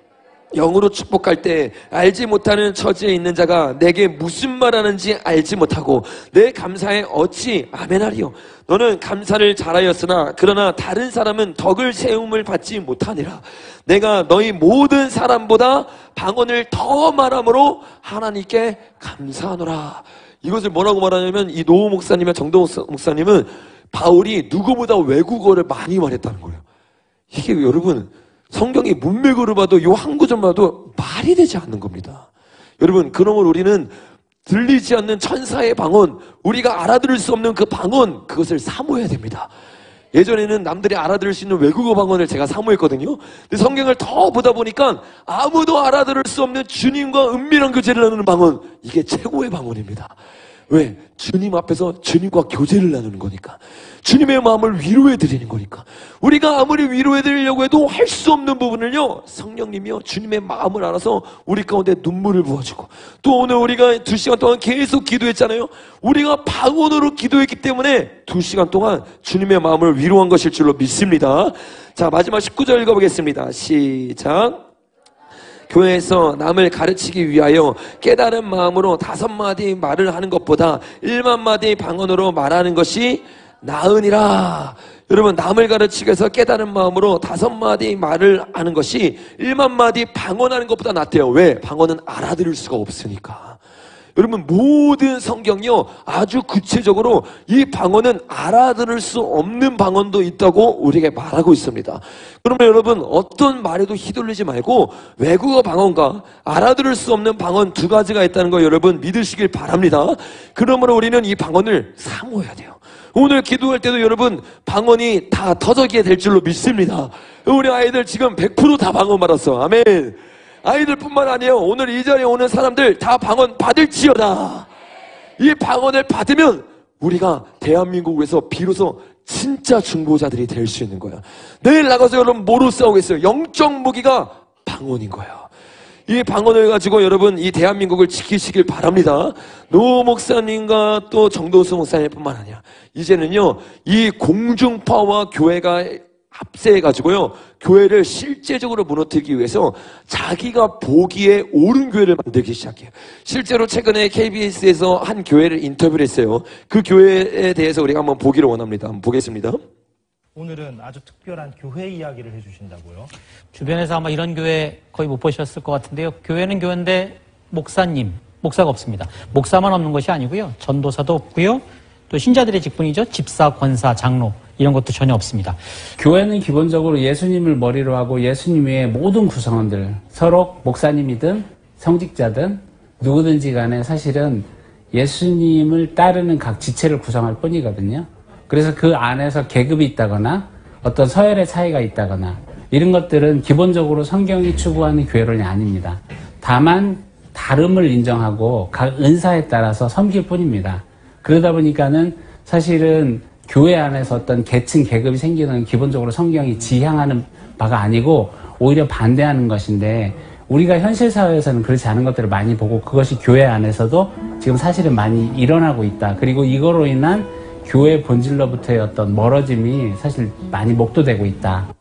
영으로 축복할 때 알지 못하는 처지에 있는 자가 내게 무슨 말하는지 알지 못하고 내 감사에 어찌 아멘하리요. 너는 감사를 잘하였으나 그러나 다른 사람은 덕을 세움을 받지 못하니라. 내가 너희 모든 사람보다 방언을 더 말함으로 하나님께 감사하노라. 이것을 뭐라고 말하냐면 이 노호 목사님과 정도 목사님은 바울이 누구보다 외국어를 많이 말했다는 거예요. 이게 여러분 성경의 문맥으로 봐도 이 한 구절만 봐도 말이 되지 않는 겁니다. 여러분, 그러므로 우리는 들리지 않는 천사의 방언, 우리가 알아들을 수 없는 그 방언, 그것을 사모해야 됩니다. 예전에는 남들이 알아들을 수 있는 외국어 방언을 제가 사모했거든요. 근데 성경을 더 보다 보니까 아무도 알아들을 수 없는 주님과 은밀한 교제를 나누는 방언, 이게 최고의 방언입니다. 왜? 주님 앞에서 주님과 교제를 나누는 거니까. 주님의 마음을 위로해 드리는 거니까. 우리가 아무리 위로해 드리려고 해도 할 수 없는 부분을요, 성령님이요 주님의 마음을 알아서 우리 가운데 눈물을 부어주고, 또 오늘 우리가 2시간 동안 계속 기도했잖아요. 우리가 방언으로 기도했기 때문에 2시간 동안 주님의 마음을 위로한 것일 줄로 믿습니다. 자, 마지막 19절 읽어보겠습니다. 시작. 교회에서 남을 가르치기 위하여 깨달은 마음으로 5마디 말을 하는 것보다 1만 마디 방언으로 말하는 것이 나으니라. 여러분, 남을 가르치기 위해서 깨달은 마음으로 5마디 말을 하는 것이 1만 마디 방언하는 것보다 낫대요. 왜? 방언은 알아들을 수가 없으니까. 여러분, 모든 성경이요 아주 구체적으로 이 방언은 알아들을 수 없는 방언도 있다고 우리에게 말하고 있습니다. 그러면 여러분, 어떤 말에도 휘둘리지 말고 외국어 방언과 알아들을 수 없는 방언 두 가지가 있다는 거 여러분 믿으시길 바랍니다. 그러므로 우리는 이 방언을 사모해야 돼요. 오늘 기도할 때도 여러분 방언이 다 터져게 될 줄로 믿습니다. 우리 아이들 지금 100% 다 방언 말았어. 아멘. 아이들뿐만 아니에요. 오늘 이 자리에 오는 사람들 다 방언 받을지어다. 이 방언을 받으면 우리가 대한민국에서 비로소 진짜 중보자들이 될 수 있는 거야. 내일 나가서 여러분 뭐로 싸우겠어요? 영적 무기가 방언인 거예요. 이 방언을 가지고 여러분 이 대한민국을 지키시길 바랍니다. 노 목사님과 또 정도수 목사님뿐만 아니라 이제는요 이 공중파와 교회가 합세해가지고요 교회를 실제적으로 무너뜨리기 위해서 자기가 보기에 옳은 교회를 만들기 시작해요. 실제로 최근에 KBS에서 한 교회를 인터뷰를 했어요. 그 교회에 대해서 우리가 한번 보기를 원합니다. 한번 보겠습니다. 오늘은 아주 특별한 교회 이야기를 해주신다고요? 주변에서 아마 이런 교회 거의 못 보셨을 것 같은데요. 교회는 교회인데 목사가 없습니다. 목사만 없는 것이 아니고요. 전도사도 없고요. 또 신자들의 직분이죠. 집사, 권사, 장로 이런 것도 전혀 없습니다. 교회는 기본적으로 예수님을 머리로 하고 예수님 외의 모든 구성원들, 서로 목사님이든 성직자든 누구든지 간에 사실은 예수님을 따르는 각 지체를 구성할 뿐이거든요. 그래서 그 안에서 계급이 있다거나 어떤 서열의 차이가 있다거나 이런 것들은 기본적으로 성경이 추구하는 교회론이 아닙니다. 다만 다름을 인정하고 각 은사에 따라서 섬길 뿐입니다. 그러다 보니까는 사실은 교회 안에서 어떤 계층, 계급이 생기는 기본적으로 성경이 지향하는 바가 아니고 오히려 반대하는 것인데 우리가 현실 사회에서는 그렇지 않은 것들을 많이 보고 그것이 교회 안에서도 지금 사실은 많이 일어나고 있다. 그리고 이거로 인한 교회 본질로부터의 어떤 멀어짐이 사실 많이 목도되고 있다.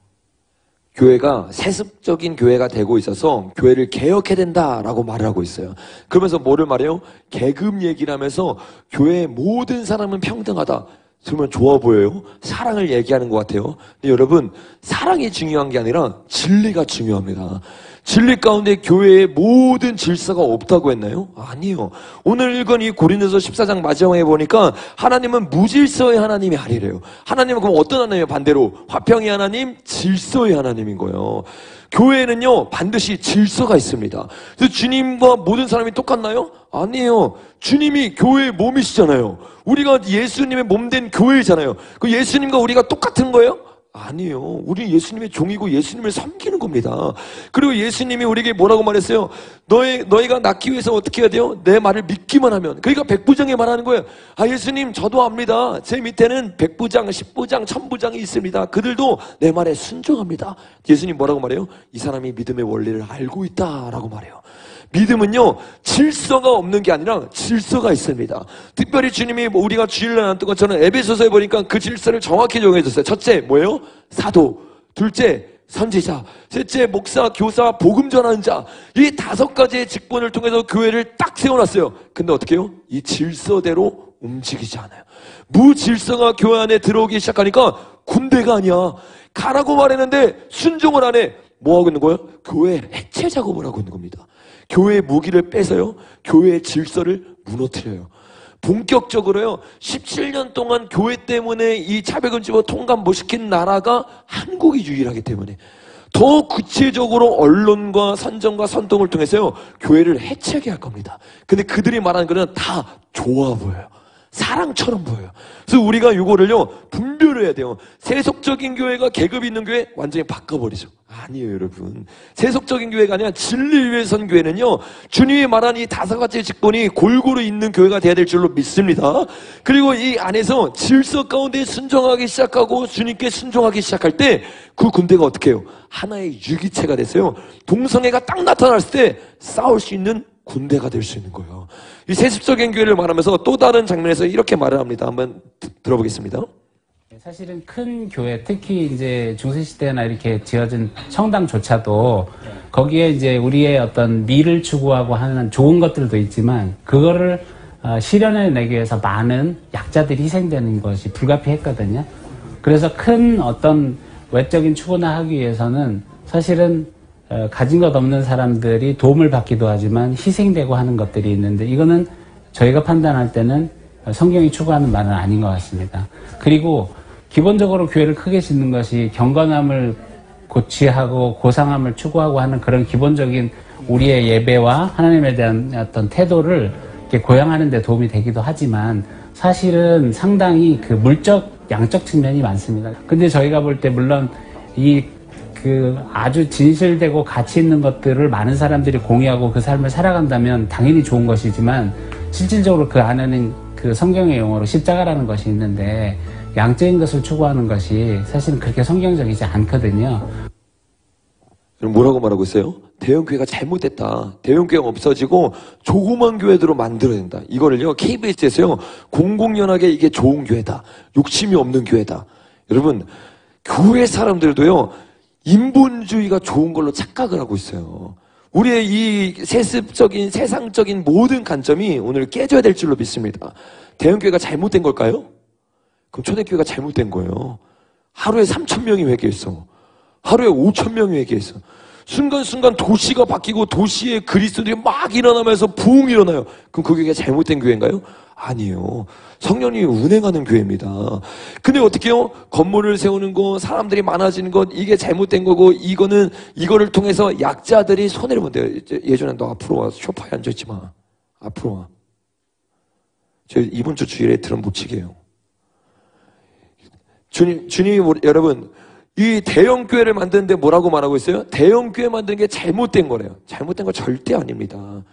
교회가 세습적인 교회가 되고 있어서 교회를 개혁해야 된다라고 말을 하고 있어요. 그러면서 뭐를 말해요? 계급 얘기를 하면서 교회의 모든 사람은 평등하다. 정말 좋아 보여요. 사랑을 얘기하는 것 같아요. 근데 여러분, 사랑이 중요한 게 아니라 진리가 중요합니다. 진리 가운데 교회의 모든 질서가 없다고 했나요? 아니요. 오늘 읽은 이 고린도서 14장 마지막에 보니까 하나님은 무질서의 하나님이 아니래요. 하나님은 그럼 어떤 하나님이에요? 반대로 화평의 하나님, 질서의 하나님인 거예요. 교회는요 반드시 질서가 있습니다. 그래서 주님과 모든 사람이 똑같나요? 아니에요. 주님이 교회의 몸이시잖아요. 우리가 예수님의 몸 된 교회잖아요. 그 예수님과 우리가 똑같은 거예요? 아니에요. 우리 예수님의 종이고 예수님을 섬기는 겁니다. 그리고 예수님이 우리에게 뭐라고 말했어요? 너희가 낫기 위해서 어떻게 해야 돼요? 내 말을 믿기만 하면. 그러니까 백부장이 말하는 거예요. 아, 예수님, 저도 압니다. 제 밑에는 백부장, 십부장, 천부장이 있습니다. 그들도 내 말에 순종합니다. 예수님 뭐라고 말해요? 이 사람이 믿음의 원리를 알고 있다라고 말해요. 믿음은요, 질서가 없는 게 아니라 질서가 있습니다. 특별히 주님이 우리가 주일날 나눴던 것처럼 에베소서에 보니까 그 질서를 정확히 정해줬어요. 첫째, 뭐예요? 사도. 둘째, 선지자. 셋째, 목사, 교사, 복음 전하는 자. 이 5가지의 직분을 통해서 교회를 딱 세워놨어요. 근데 어떻게 해요? 이 질서대로 움직이지 않아요. 무질서가 교회 안에 들어오기 시작하니까 군대가 아니야. 가라고 말했는데 순종을 안 해. 뭐 하고 있는 거예요? 교회 해체 작업을 하고 있는 겁니다. 교회의 무기를 빼서요, 교회의 질서를 무너뜨려요. 본격적으로요, 17년 동안 교회 때문에 이 차별금지법 통과 못 시킨 나라가 한국이 유일하기 때문에 더 구체적으로 언론과 선정과 선동을 통해서요, 교회를 해체하게 할 겁니다. 근데 그들이 말하는 거는 다 좋아 보여요. 사랑처럼 보여요. 그래서 우리가 이거를요, 분별을 해야 돼요. 세속적인 교회가 계급 있는 교회 완전히 바꿔버리죠. 아니에요, 여러분. 세속적인 교회가 아니라 진리를 위해 선 교회는요, 주님이 말한 이 5가지 직분이 골고루 있는 교회가 돼야 될 줄로 믿습니다. 그리고 이 안에서 질서 가운데 순종하기 시작하고 주님께 순종하기 시작할 때 그 군대가 어떻게 해요? 하나의 유기체가 됐어요. 동성애가 딱 나타났을 때 싸울 수 있는 군대가 될 수 있는 거예요. 이 세습적인 교회를 말하면서 또 다른 장면에서 이렇게 말을 합니다. 한번 들어보겠습니다. 사실은 큰 교회, 특히 이제 중세시대나 이렇게 지어진 성당조차도 거기에 이제 우리의 어떤 미를 추구하고 하는 좋은 것들도 있지만 그거를 실현해내기 위해서 많은 약자들이 희생되는 것이 불가피했거든요. 그래서 큰 어떤 외적인 추구나 하기 위해서는 사실은 가진 것 없는 사람들이 도움을 받기도 하지만 희생되고 하는 것들이 있는데 이거는 저희가 판단할 때는 성경이 추구하는 말은 아닌 것 같습니다. 그리고 기본적으로 교회를 크게 짓는 것이 경건함을 고취하고 고상함을 추구하고 하는 그런 기본적인 우리의 예배와 하나님에 대한 어떤 태도를 이렇게 고양하는 데 도움이 되기도 하지만 사실은 상당히 그 물적, 양적 측면이 많습니다. 근데 저희가 볼 때 물론 아주 진실되고 가치 있는 것들을 많은 사람들이 공유하고 그 삶을 살아간다면 당연히 좋은 것이지만 실질적으로 그 안에는 그 성경의 용어로 십자가라는 것이 있는데 양적인 것을 추구하는 것이 사실은 그렇게 성경적이지 않거든요. 뭐라고 말하고 있어요? 대형교회가 잘못됐다. 대형교회가 없어지고 조그만 교회들로 만들어야 된다. 이거를요, KBS에서요, 공공연하게 이게 좋은 교회다. 욕심이 없는 교회다. 여러분, 교회 사람들도요, 인본주의가 좋은 걸로 착각을 하고 있어요. 우리의 이 세습적인, 세상적인 모든 관점이 오늘 깨져야 될 줄로 믿습니다. 대형교회가 잘못된 걸까요? 그럼 초대교회가 잘못된 거예요. 하루에 3,000명이 회개했어. 하루에 5,000명이 회개했어. 순간순간 도시가 바뀌고 도시에 그리스도들이 막 일어나면서 부흥이 일어나요. 그럼 그 교회가 잘못된 교회인가요? 아니에요. 성령님이 운행하는 교회입니다. 근데 어떻게 해요? 건물을 세우는 거, 사람들이 많아지는 것, 이게 잘못된 거고, 이거를 통해서 약자들이 손해를 본대요. 예전에 너 앞으로 와. 소파에 앉아있지 마. 앞으로 와. 저희 이번 주 주일에 드럼 못 치게요. 주님이 여러분, 이 대형교회를 만드는데 뭐라고 말하고 있어요? 대형교회 만드는 게 잘못된 거래요. 잘못된 거 절대 아닙니다.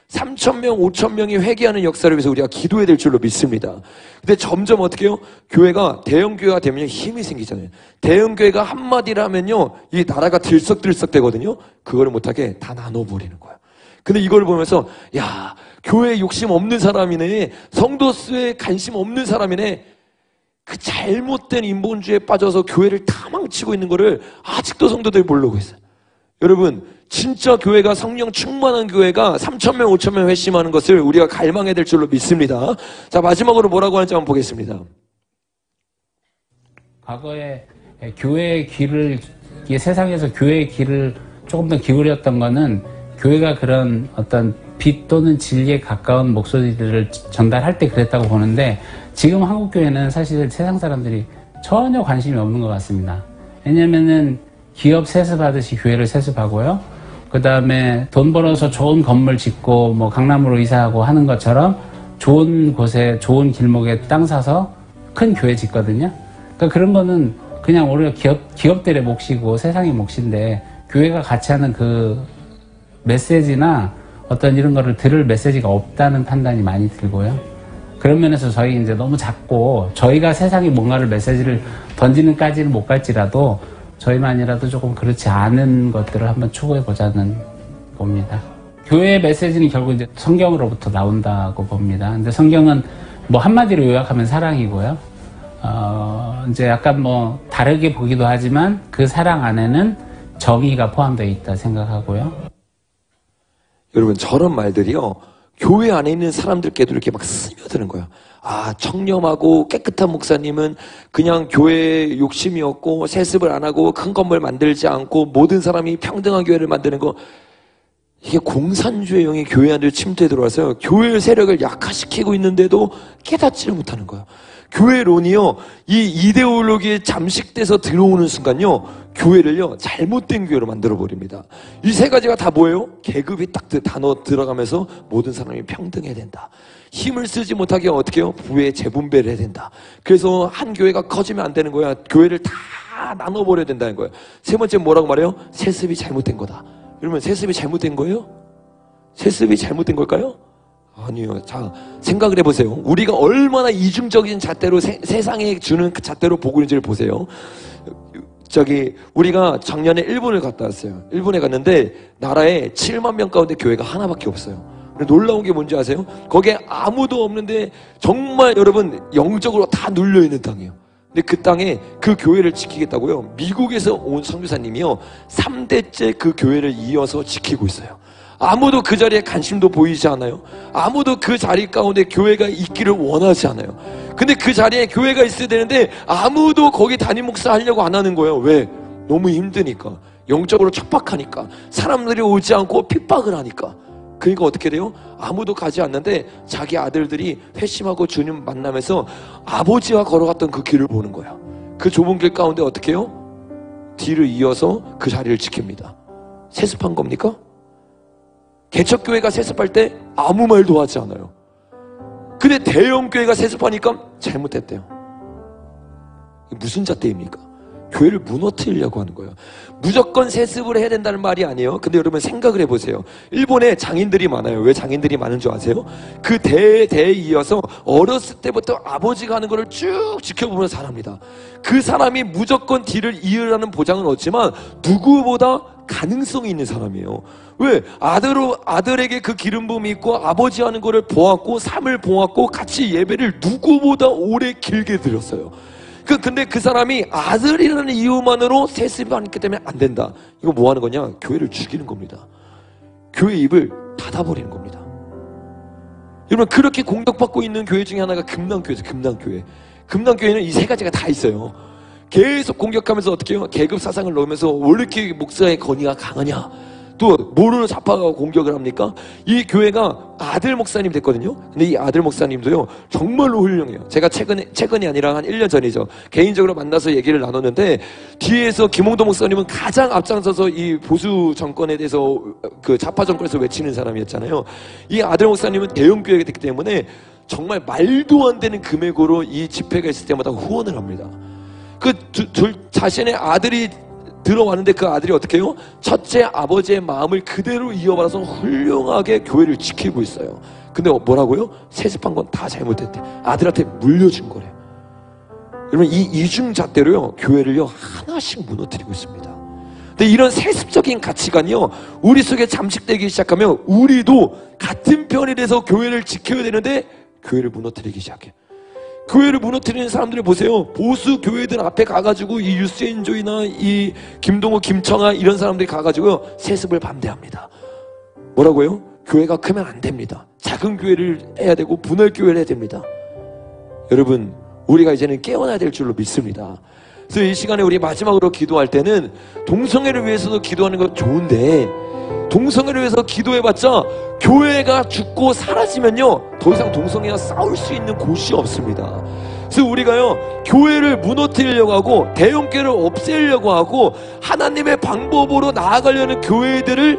3,000명, 5,000명이 회개하는 역사를 위해서 우리가 기도해야 될 줄로 믿습니다. 근데 점점 어떻게 해요? 교회가, 대형교회가 되면 힘이 생기잖아요. 대형교회가 한마디를 하면요, 이 나라가 들썩들썩 되거든요. 그거를 못하게 다 나눠버리는 거예요. 근데 이걸 보면서, 야, 교회에 욕심 없는 사람이네, 성도 수에 관심 없는 사람이네, 그 잘못된 인본주의에 빠져서 교회를 다 망치고 있는 거를 아직도 성도들이 모르고 있어요. 여러분, 진짜 교회가 성령 충만한 교회가 3,000명, 5,000명 회심하는 것을 우리가 갈망해야 될 줄로 믿습니다. 자, 마지막으로 뭐라고 하는지 한번 보겠습니다. 과거에 교회의 귀를, 세상에서 교회의 귀를 조금 더 기울였던 거는 교회가 그런 어떤 빛 또는 진리에 가까운 목소리들을 전달할 때 그랬다고 보는데 지금 한국교회는 사실 세상 사람들이 전혀 관심이 없는 것 같습니다. 왜냐면은 기업 세습하듯이 교회를 세습하고요. 그 다음에 돈 벌어서 좋은 건물 짓고 뭐 강남으로 이사하고 하는 것처럼 좋은 곳에 좋은 길목에 땅 사서 큰 교회 짓거든요. 그러니까 그런 거는 그냥 오히려 기업들의 몫이고 세상의 몫인데 교회가 같이 하는 그 메시지나 어떤 이런 거를 들을 메시지가 없다는 판단이 많이 들고요. 그런 면에서 저희 이제 너무 작고 저희가 세상에 뭔가를 메시지를 던지는까지는 못 갈지라도 저희만이라도 조금 그렇지 않은 것들을 한번 추구해 보자는 겁니다. 교회의 메시지는 결국 이제 성경으로부터 나온다고 봅니다. 근데 성경은 뭐 한마디로 요약하면 사랑이고요. 이제 약간 뭐 다르게 보기도 하지만 그 사랑 안에는 정의가 포함되어 있다 생각하고요. 여러분, 저런 말들이요, 교회 안에 있는 사람들께도 이렇게 막 스며드는 거예요. 아, 청렴하고 깨끗한 목사님은 그냥 교회에 욕심이 없고 세습을 안 하고 큰 건물 만들지 않고 모든 사람이 평등한 교회를 만드는 거, 이게 공산주의 영이 교회 안에 침투해 들어와서요, 교회 세력을 약화시키고 있는데도 깨닫지를 못하는 거예요. 교회론이요, 이 이데올로기에 잠식돼서 들어오는 순간요, 교회를요 잘못된 교회로 만들어 버립니다. 이 세 가지가 다 뭐예요? 계급이 딱 단어 들어가면서 모든 사람이 평등해야 된다. 힘을 쓰지 못하게 어떻게 해요? 부의 재분배를 해야 된다. 그래서 한 교회가 커지면 안 되는 거야. 교회를 다 나눠버려야 된다는 거예요. 세 번째 뭐라고 말해요? 세습이 잘못된 거다. 그러면 세습이 잘못된 거예요? 세습이 잘못된 걸까요? 아니요. 자, 생각을 해보세요. 우리가 얼마나 이중적인 잣대로 세상에 주는 그 잣대로 보고 있는지를 보세요. 우리가 작년에 일본을 갔다 왔어요. 일본에 갔는데 나라에 7만 명 가운데 교회가 하나밖에 없어요. 놀라운 게 뭔지 아세요? 거기에 아무도 없는데 정말 여러분 영적으로 다 눌려있는 땅이에요. 근데 그 땅에 그 교회를 지키겠다고요, 미국에서 온 선교사님이요 3대째 그 교회를 이어서 지키고 있어요. 아무도 그 자리에 관심도 보이지 않아요. 아무도 그 자리 가운데 교회가 있기를 원하지 않아요. 근데 그 자리에 교회가 있어야 되는데 아무도 거기 담임 목사 하려고 안 하는 거예요. 왜? 너무 힘드니까, 영적으로 척박하니까, 사람들이 오지 않고 핍박을 하니까. 그러니까 어떻게 돼요? 아무도 가지 않는데 자기 아들들이 회심하고 주님 만나면서 아버지와 걸어갔던 그 길을 보는 거예요. 그 좁은 길 가운데 어떻게 해요? 뒤를 이어서 그 자리를 지킵니다. 세습한 겁니까? 개척교회가 세습할 때 아무 말도 하지 않아요. 근데 대형교회가 세습하니까 잘못했대요. 무슨 잣대입니까? 교회를 무너뜨리려고 하는 거예요. 무조건 세습을 해야 된다는 말이 아니에요. 근데 여러분 생각을 해보세요. 일본에 장인들이 많아요. 왜 장인들이 많은 줄 아세요? 그 대에 이어서 어렸을 때부터 아버지가 하는 거를 쭉 지켜보면서 살합니다. 그 사람이 무조건 뒤를 이으라는 보장은 없지만 누구보다 가능성이 있는 사람이에요. 왜? 아들에게 그 기름 부음이 있고 아버지 하는 거를 보았고 삶을 보았고 같이 예배를 누구보다 오래 길게 드렸어요. 근데 그 사람이 아들이라는 이유만으로 세습이 아니기 때문에 안 된다. 이거 뭐 하는 거냐? 교회를 죽이는 겁니다. 교회 입을 닫아버리는 겁니다. 여러분, 그렇게 공격받고 있는 교회 중에 하나가 금남교회죠. 금남교회. 금남교회는 이 세 가지가 다 있어요. 계속 공격하면서 어떻게 해요? 계급 사상을 넣으면서 왜 이렇게 목사의 건의가 강하냐? 또 뭐를 좌파가 공격을 합니까? 이 교회가 아들 목사님 됐거든요. 근데 이 아들 목사님도요 정말로 훌륭해요. 제가 최근이 아니라 한 1년 전이죠. 개인적으로 만나서 얘기를 나눴는데, 뒤에서 김홍도 목사님은 가장 앞장서서 이 보수 정권에 대해서 그 좌파 정권에서 외치는 사람이었잖아요. 이 아들 목사님은 대형 교회가 됐기 때문에 정말 말도 안 되는 금액으로 이 집회가 있을 때마다 후원을 합니다. 자신의 아들이 들어왔는데 그 아들이 어떻게 해요? 첫째 아버지의 마음을 그대로 이어받아서 훌륭하게 교회를 지키고 있어요. 근데 뭐라고요? 세습한 건 다 잘못했대. 아들한테 물려준 거래. 여러분, 이 이중잣대로요 교회를요 하나씩 무너뜨리고 있습니다. 근데 이런 세습적인 가치관이요 우리 속에 잠식되기 시작하면 우리도 같은 편이 돼서 교회를 지켜야 되는데 교회를 무너뜨리기 시작해. 교회를 무너뜨리는 사람들을 보세요. 보수 교회들 앞에 가가지고 이 유세인조이나 이 김동호, 김청아 이런 사람들이 가가지고 세습을 반대합니다. 뭐라고요? 교회가 크면 안 됩니다. 작은 교회를 해야 되고 분할 교회를 해야 됩니다. 여러분, 우리가 이제는 깨어나야 될 줄로 믿습니다. 그래서 이 시간에 우리 마지막으로 기도할 때는 동성애를 위해서도 기도하는 건 좋은데, 동성애를 위해서 기도해봤자 교회가 죽고 사라지면요 더 이상 동성애와 싸울 수 있는 곳이 없습니다. 그래서 우리가요 교회를 무너뜨리려고 하고 대형교회를 없애려고 하고 하나님의 방법으로 나아가려는 교회들을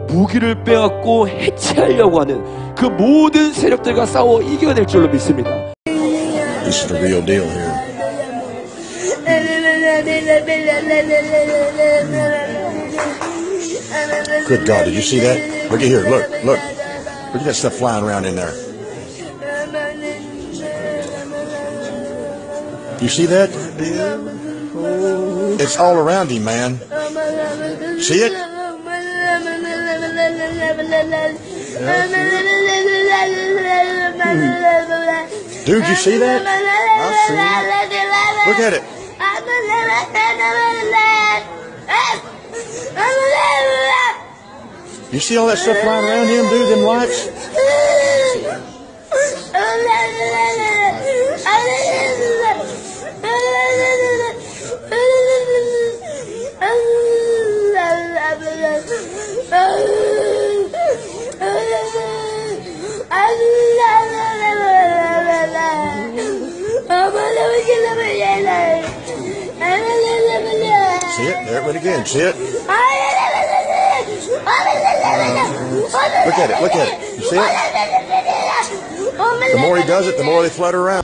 무기를 빼앗고 해체하려고 하는 그 모든 세력들과 싸워 이겨야 될 줄로 믿습니다. This is the real deal here. Good God, did you see that? Look at here, look. Look at that stuff flying around in there. You see that? It's all around him, man. See it? Dude, you see that? I've seen it. Look at it. You see all that stuff flying around him, dude? Them lights? See it? There it went again. See it? Look at it. Look at it. You see it? The more he does it, the more they flutter around.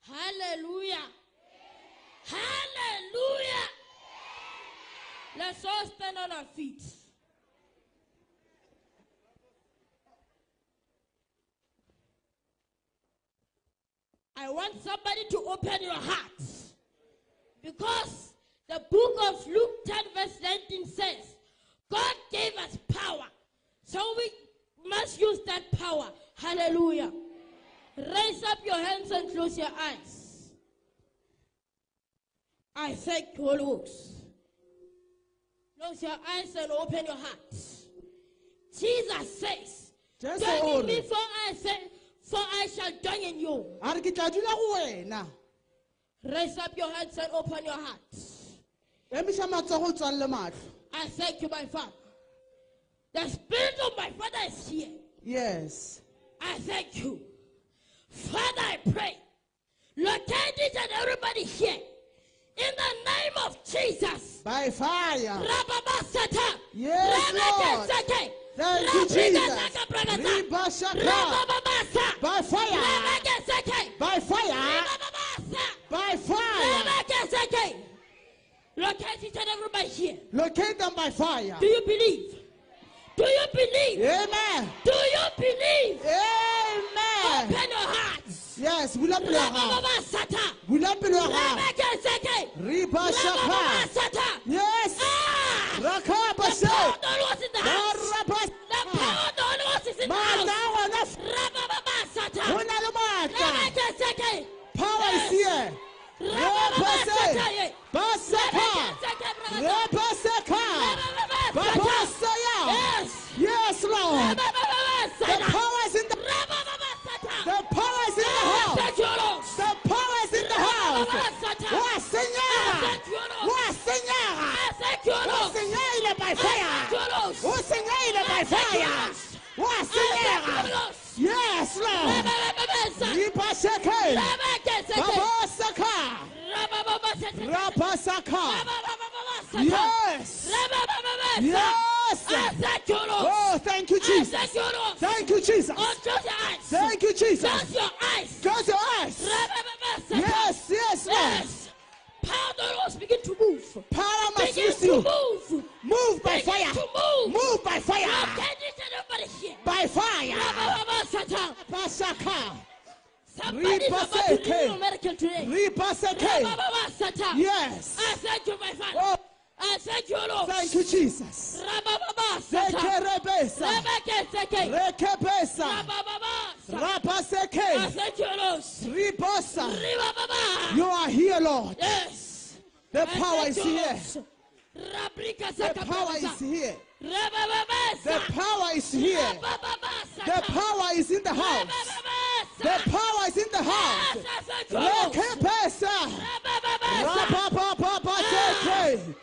Hallelujah. Hallelujah. Let's all stand on our feet. I want somebody to open your heart, because the book of Luke 10 verse 19 says, God gave us power, so we must use that power. Hallelujah. Raise up your hands and close your eyes. I thank you, Holy Ghost. Close your eyes and open your heart. Jesus says, join in me, for I shall join in you. Raise up your hands and open your heart. I thank you, my Father. The Spirit of my Father is here. Yes. I thank you. Father, I pray, locate each and everybody here in the name of Jesus. By fire. Yes, Lord. Thank you, Jesus. By fire. By fire. By fire. Locate each and everybody here. Locate them by fire. Do you believe? Do you believe? Amen. Do you believe? Amen. Open your hearts. Yes, we'll open your hearts. We'll open your hearts. Riba Shaka. Yes. The power of the Lord was in the house. The power of the Lord is in the house. Power is here. Yes, Lord. The power is in the house. The power is in the house. The power is in the house. Oh, Seigneur. Oh, Seigneur. Oh, Seigneur, il est by fire. Oh, Seigneur, il est by fire. Oh, Seigneur. Yes, Lord. Ripaseke. Babasaka. Rapasaka. Yes. Yes. Oh, thank you, Jesus. Thank you, Jesus. Thank you, Jesus. Close your eyes. Close your eyes. Yes, yes, Lord. Power of the Lord begin to move. Power must Begin use to you. move. Move by Begin fire. to move. Move by fire. By fire. Pasaka. Somebody is about to do a miracle today. Ripaseke. Yes. I thank you, my Father. Oh, I thank you, Lord. thank you, Jesus. Zekerebesa. Rekebesa. Rapaseke. I thank you, Lord. Ribosa. You are here, Lord. Yes. The power is here. The power is here. The power is here. The power is in the house. The power is in the house. Rekebesa. Rapapapapaseke.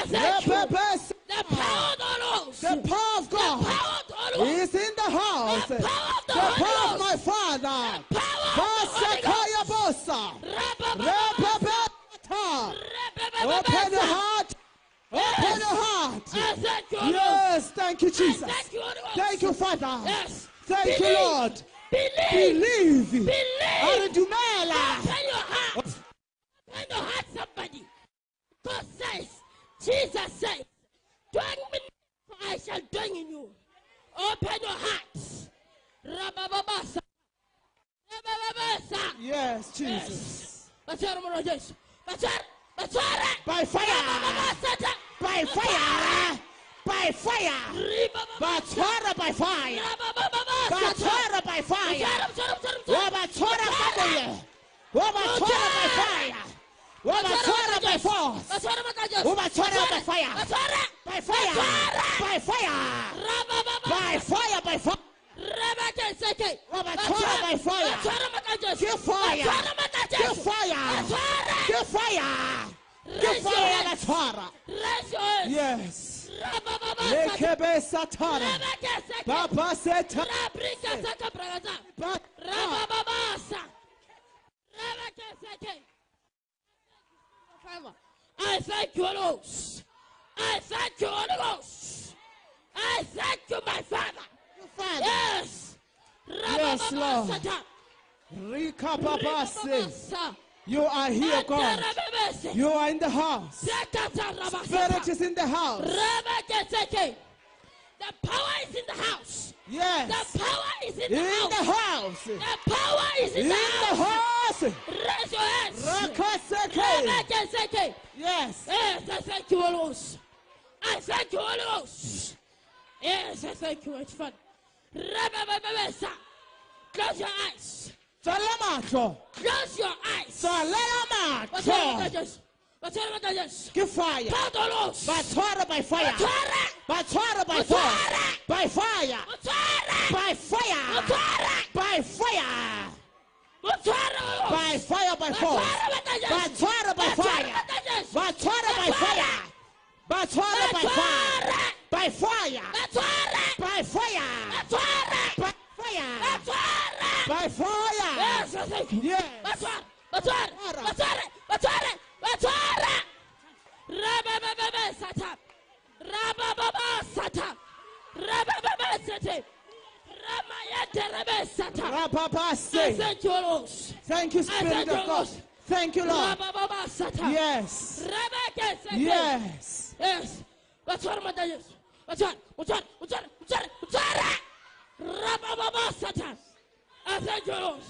Repebesa. The power of the Lord. The power of God is in the house. The power of my Father. Basakaya bosa. Repebesa. Open your heart. Open your heart. Yes, thank you, Jesus. Thank you, Father. Yes. Thank you, Lord. Believe. Believe. Arudumela. Open your heart. Open your heart, somebody. God says, Jesus says, join me, for I shall join in you. Open your hearts. Rabababasa. Rabababasa. Yes, Jesus. Yes. By fire. By fire. By fire. Batwara by fire. Batwara by fire. Wabatwara family. Wabatwara by fire. Wabatwara by force. Wabatwara by fire. By fire. By fire. By fire. By fire. Wabatwara by fire. Give fire. Give fire. Give fire. Give fire. Batwara. Yes. Lekebe satara. Baba seta. I thank you, Lord. I thank you, Holy Ghost. I thank you, my Father. Yes. Yes, Lord. Rika Papa say, you are here, God. You are in the house. Spirit is in the house. The power is in the house. Yes. The power is in the In house. the house. The power is in In the the house. house. Raise your hands. Rakaseke. Yes. Yes, I thank you, Holy Ghost. I thank you, Holy Ghost. Yes, I thank you, Holy Father. Close your eyes. Salamato. Close your eyes. Salamato. Give fire. Batwara by fire. Batwara by force. By fire. By fire. By fire. By fire, by force. Batwara by fire. Batwara by fire. Batwara by fire. By fire. By fire. By fire. By fire. Yes. Rapapa say. Thank you, Lord. Thank you, Spirit of God. Thank you, Lord. Yes. Yes. Yes. Thank you, Lord.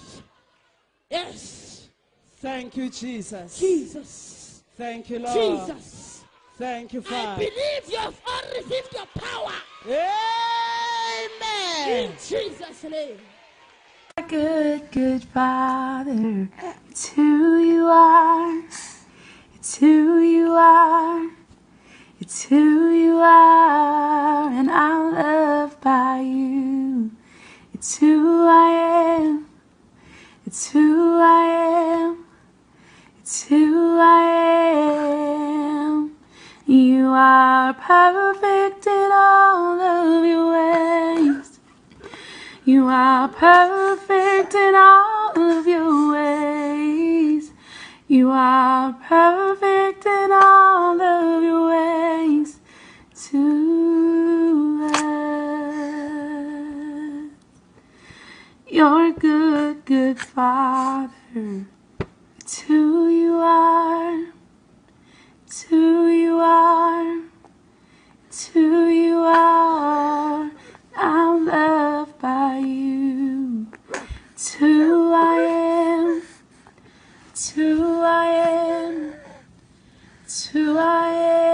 Yes. Thank you, Jesus. Jesus. Thank you, Lord. Jesus. Thank you, I Father. believe you have all received your power. Amen. In Jesus' name. Good, good Father, it's who you are, it's who you are, it's who you are, and I'm loved by you. It's who I am, it's who I am, it's who I am. You are perfect in all of your ways. You are perfect in all of your ways. You are perfect in all of your ways to us. You're a good, good Father. It's who you are. It's who you are. It's who you are. I'm loved by you. It's who I am. It's who I am. It's who I am.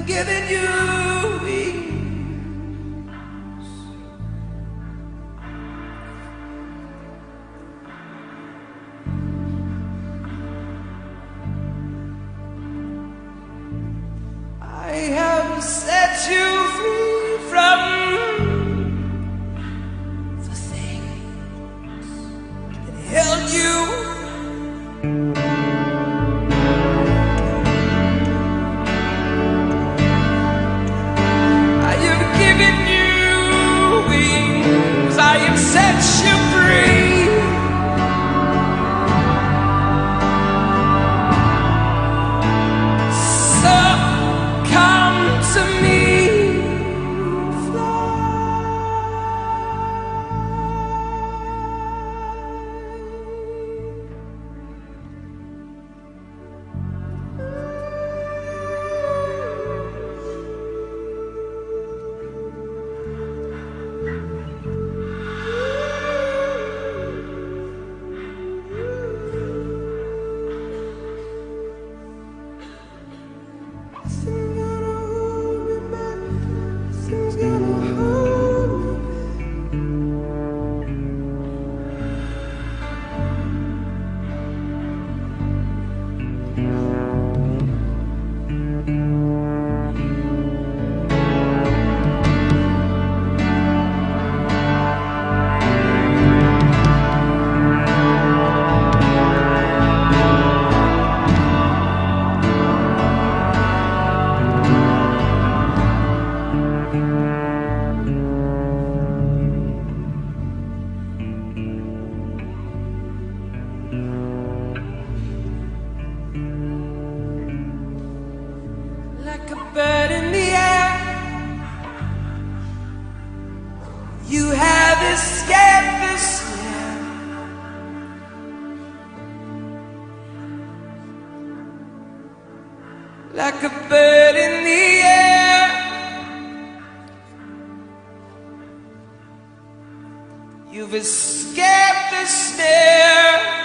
given you wings. I have set you free from the things that held you. I have given you wings. I have set you free. So come to me, like a bird in the air. You have escaped the snare. Like a bird in the air. You've escaped the snare.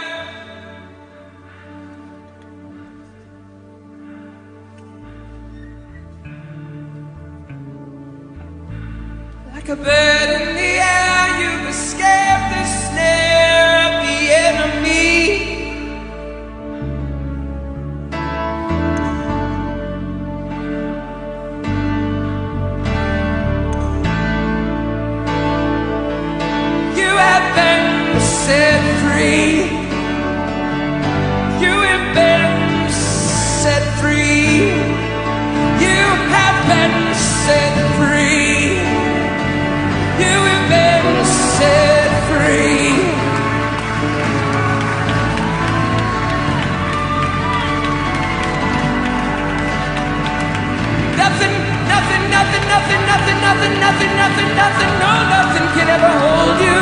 Like a bird in the air, you've escaped the snare of the enemy. You have been set free. You have been set free. You have been set free. You have been set free. Nothing, nothing, nothing, nothing, nothing, nothing, nothing, nothing, nothing, no, nothing can ever hold you.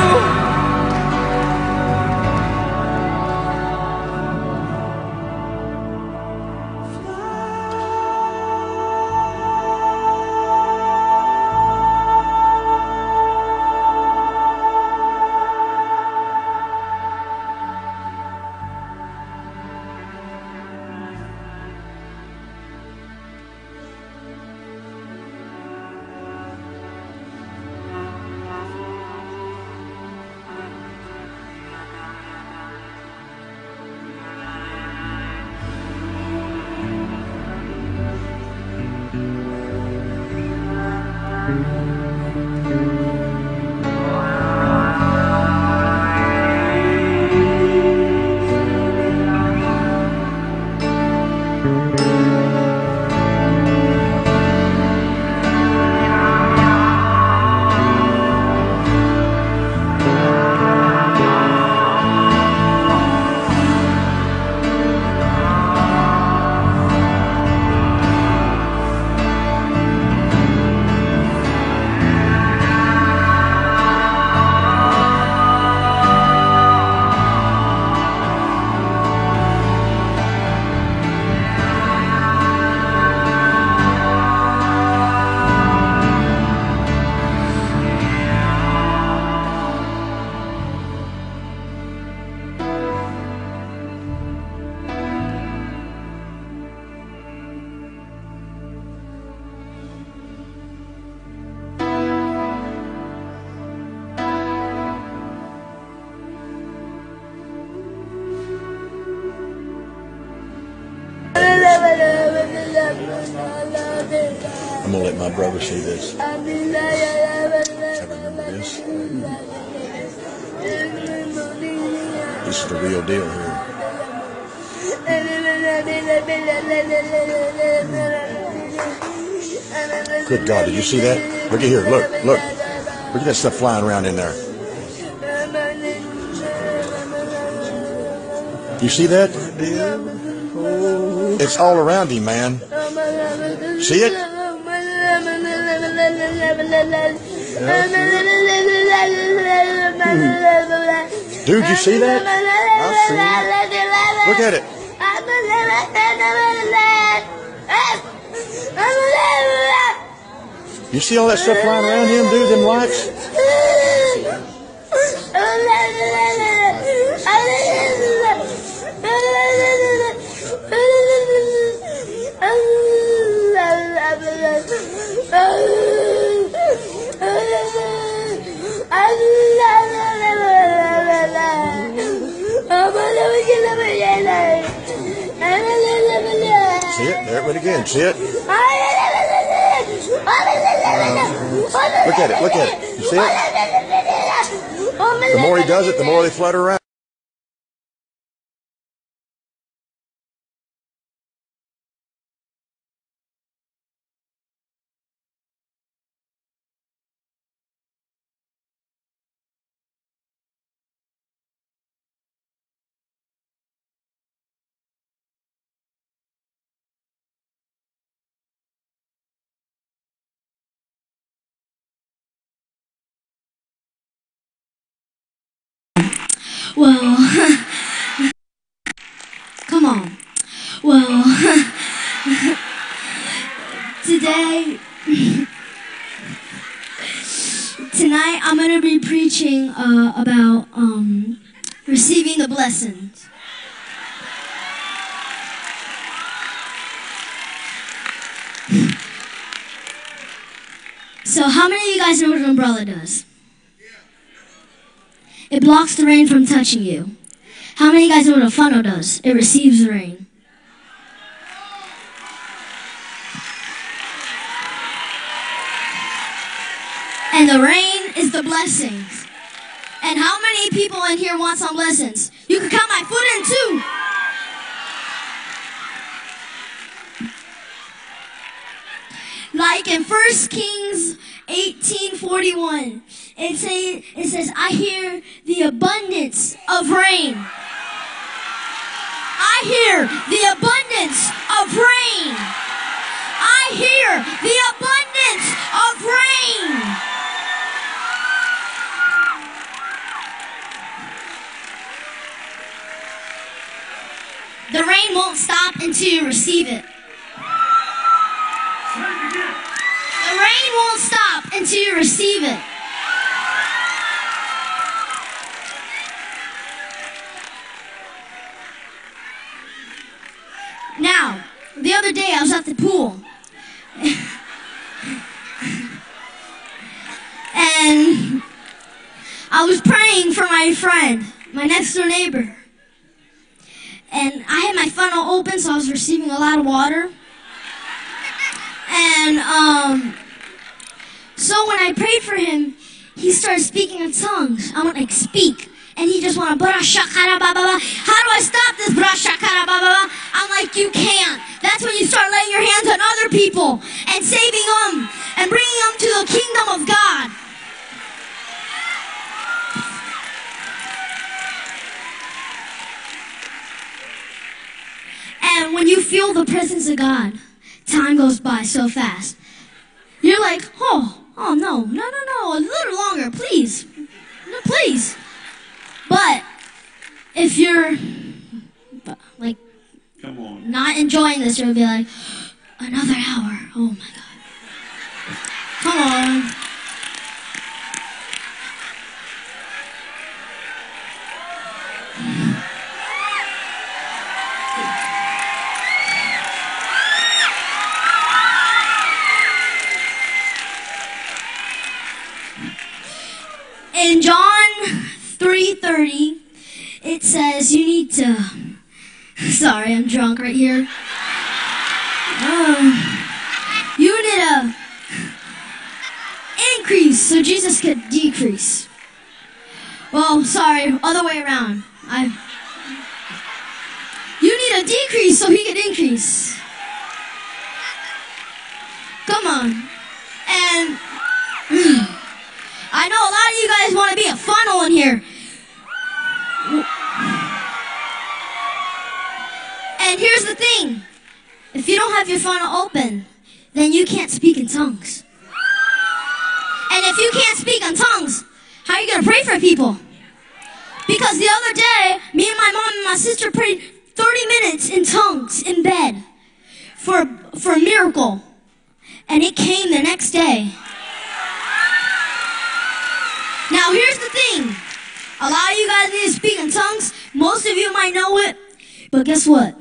I'm gonna let my brother see this. I remember this. This is the real deal here. Good God, did you see that? Look at here, look. Look at that stuff flying around in there. You see that? It's all around him, man. See it? Dude, you see that? I've seen it. Look at it. You see all that stuff flying around him, dude, them lights? See it? There it went again. See it? Look at it. Look at it. You see it? The more he does it, the more they flutter around. Well, come on. Well, tonight I'm going to be preaching about receiving the blessings. So how many of you guys know what an umbrella does? It blocks the rain from touching you. How many of you guys know what a funnel does? It receives the rain. And the rain is the blessings. And how many people in here want some blessings? You can count my foot in too. Like in 1 Kings 18:41, it says, I hear the abundance of rain. I hear the abundance of rain. I hear the abundance of rain. The rain won't stop until you receive it. The rain won't stop until you receive it. Now, the other day I was at the pool. And I was praying for my friend, my next door neighbor. And I had my funnel open, so I was receiving a lot of water. And so when I prayed for him, he started speaking in tongues. I went like, speak. And he just went, how do I stop this? I'm like, you can't. That's when you start laying your hands on other people and saving them and bringing them to the kingdom of God. And when you feel the presence of God, time goes by so fast. You're like, oh no, a little longer, please. No, please. But if you're like not enjoying this, you'll be like, another hour. Oh my God. Come on. In John 3:30, it says you need to, sorry, I'm drunk right here. You need to so Jesus could decrease. Well, sorry, other way around. You need a decrease so he could increase. Come on. And I know a lot of you guys want to be a funnel in here. And here's the thing. If you don't have your funnel open, then you can't speak in tongues. And if you can't speak in tongues, how are you going to pray for people? Because the other day, me and my mom and my sister prayed 30 minutes in tongues in bed for a miracle. And it came the next day. Now here's the thing. A lot of you guys need to speak in tongues. Most of you might know it. But guess what?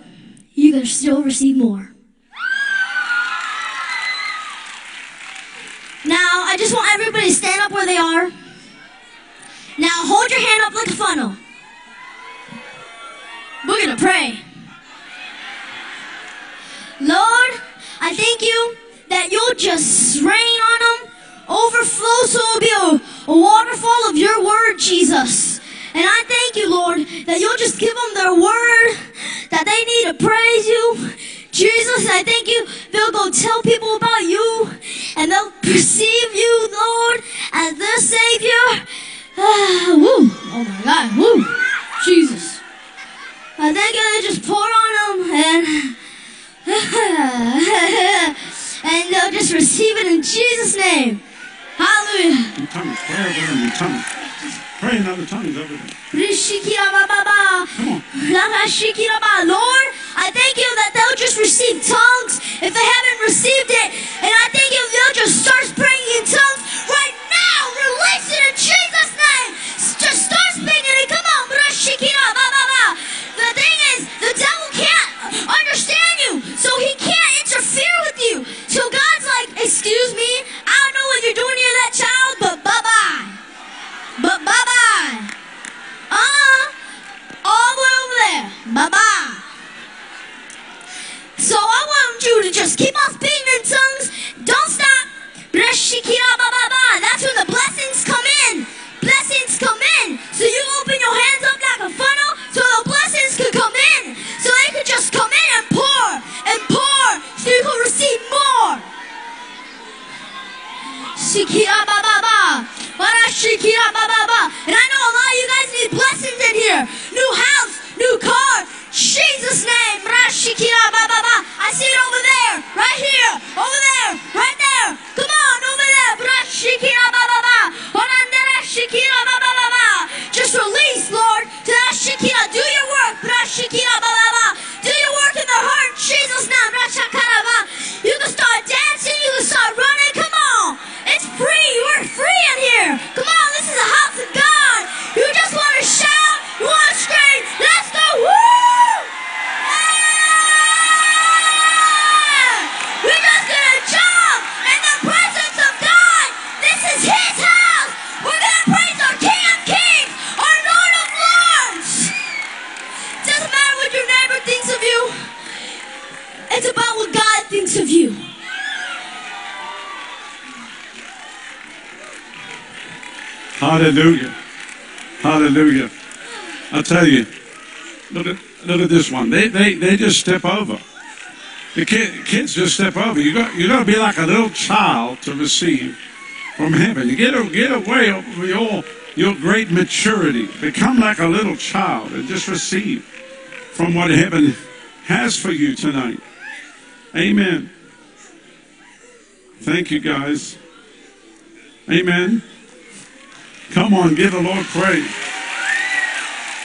You can still receive more. Now, I just want everybody to stand up where they are. Now, hold your hand up like a funnel. We're going to pray. Lord, I thank you that you'll just rain on them, overflow, so it'll be a waterfall of your word, Jesus. And I thank you, Lord, that you'll just give them their word, that they need to praise you. Jesus, I thank you, they'll go tell people about you, and they'll perceive you, Lord, as their Savior. Woo. Oh my God, woo. Jesus. I thank you that just pour on them, and they'll just receive it in Jesus' name. Hallelujah. In tongues, pray over them in tongues. Pray in other tongues over them. Lord, I thank you that they'll just receive tongues if they haven't received it. And I thank you they'll just start praying in tongues right now. Release it in Jesus' name. Just start speaking it. Come on. The thing is, the devil can't understand you, so he can't interfere with you. So God's like, excuse me, I don't know what you're doing here, that child, but bye-bye. But bye-bye. All the way over there. Bye-bye. So I want you to just keep on speaking in tongues. Don't stop. That's when the blessings come in. Blessings come in. So you open your hands up like a funnel so the blessings can come in. So they can just come in and pour so you can receive more. And I know a lot of you guys need blessings in here. New house, new car, Jesus' name. I see it over there, right here, over there, right there. Come on, over there. Just release, Lord. Do your work. Do your work in their heart, Jesus' name. You can start dancing, you can start running. Come on. It's free. We're free in here. Come on, this is a house of God. You just want to shout, you want to scream. Let's go. Woo! We're just going to jump in the presence of God. This is His house. We're going to praise our King of Kings, our Lord of Lords. Doesn't matter what your neighbor thinks of you. It's about what God thinks of you. Hallelujah. Hallelujah. I tell you, look at this one. They just step over. The kids just step over. You got to be like a little child to receive from heaven. You get away over your great maturity. Become like a little child and just receive from what heaven has for you tonight. Amen. Thank you, guys. Amen. Come on, give the Lord praise.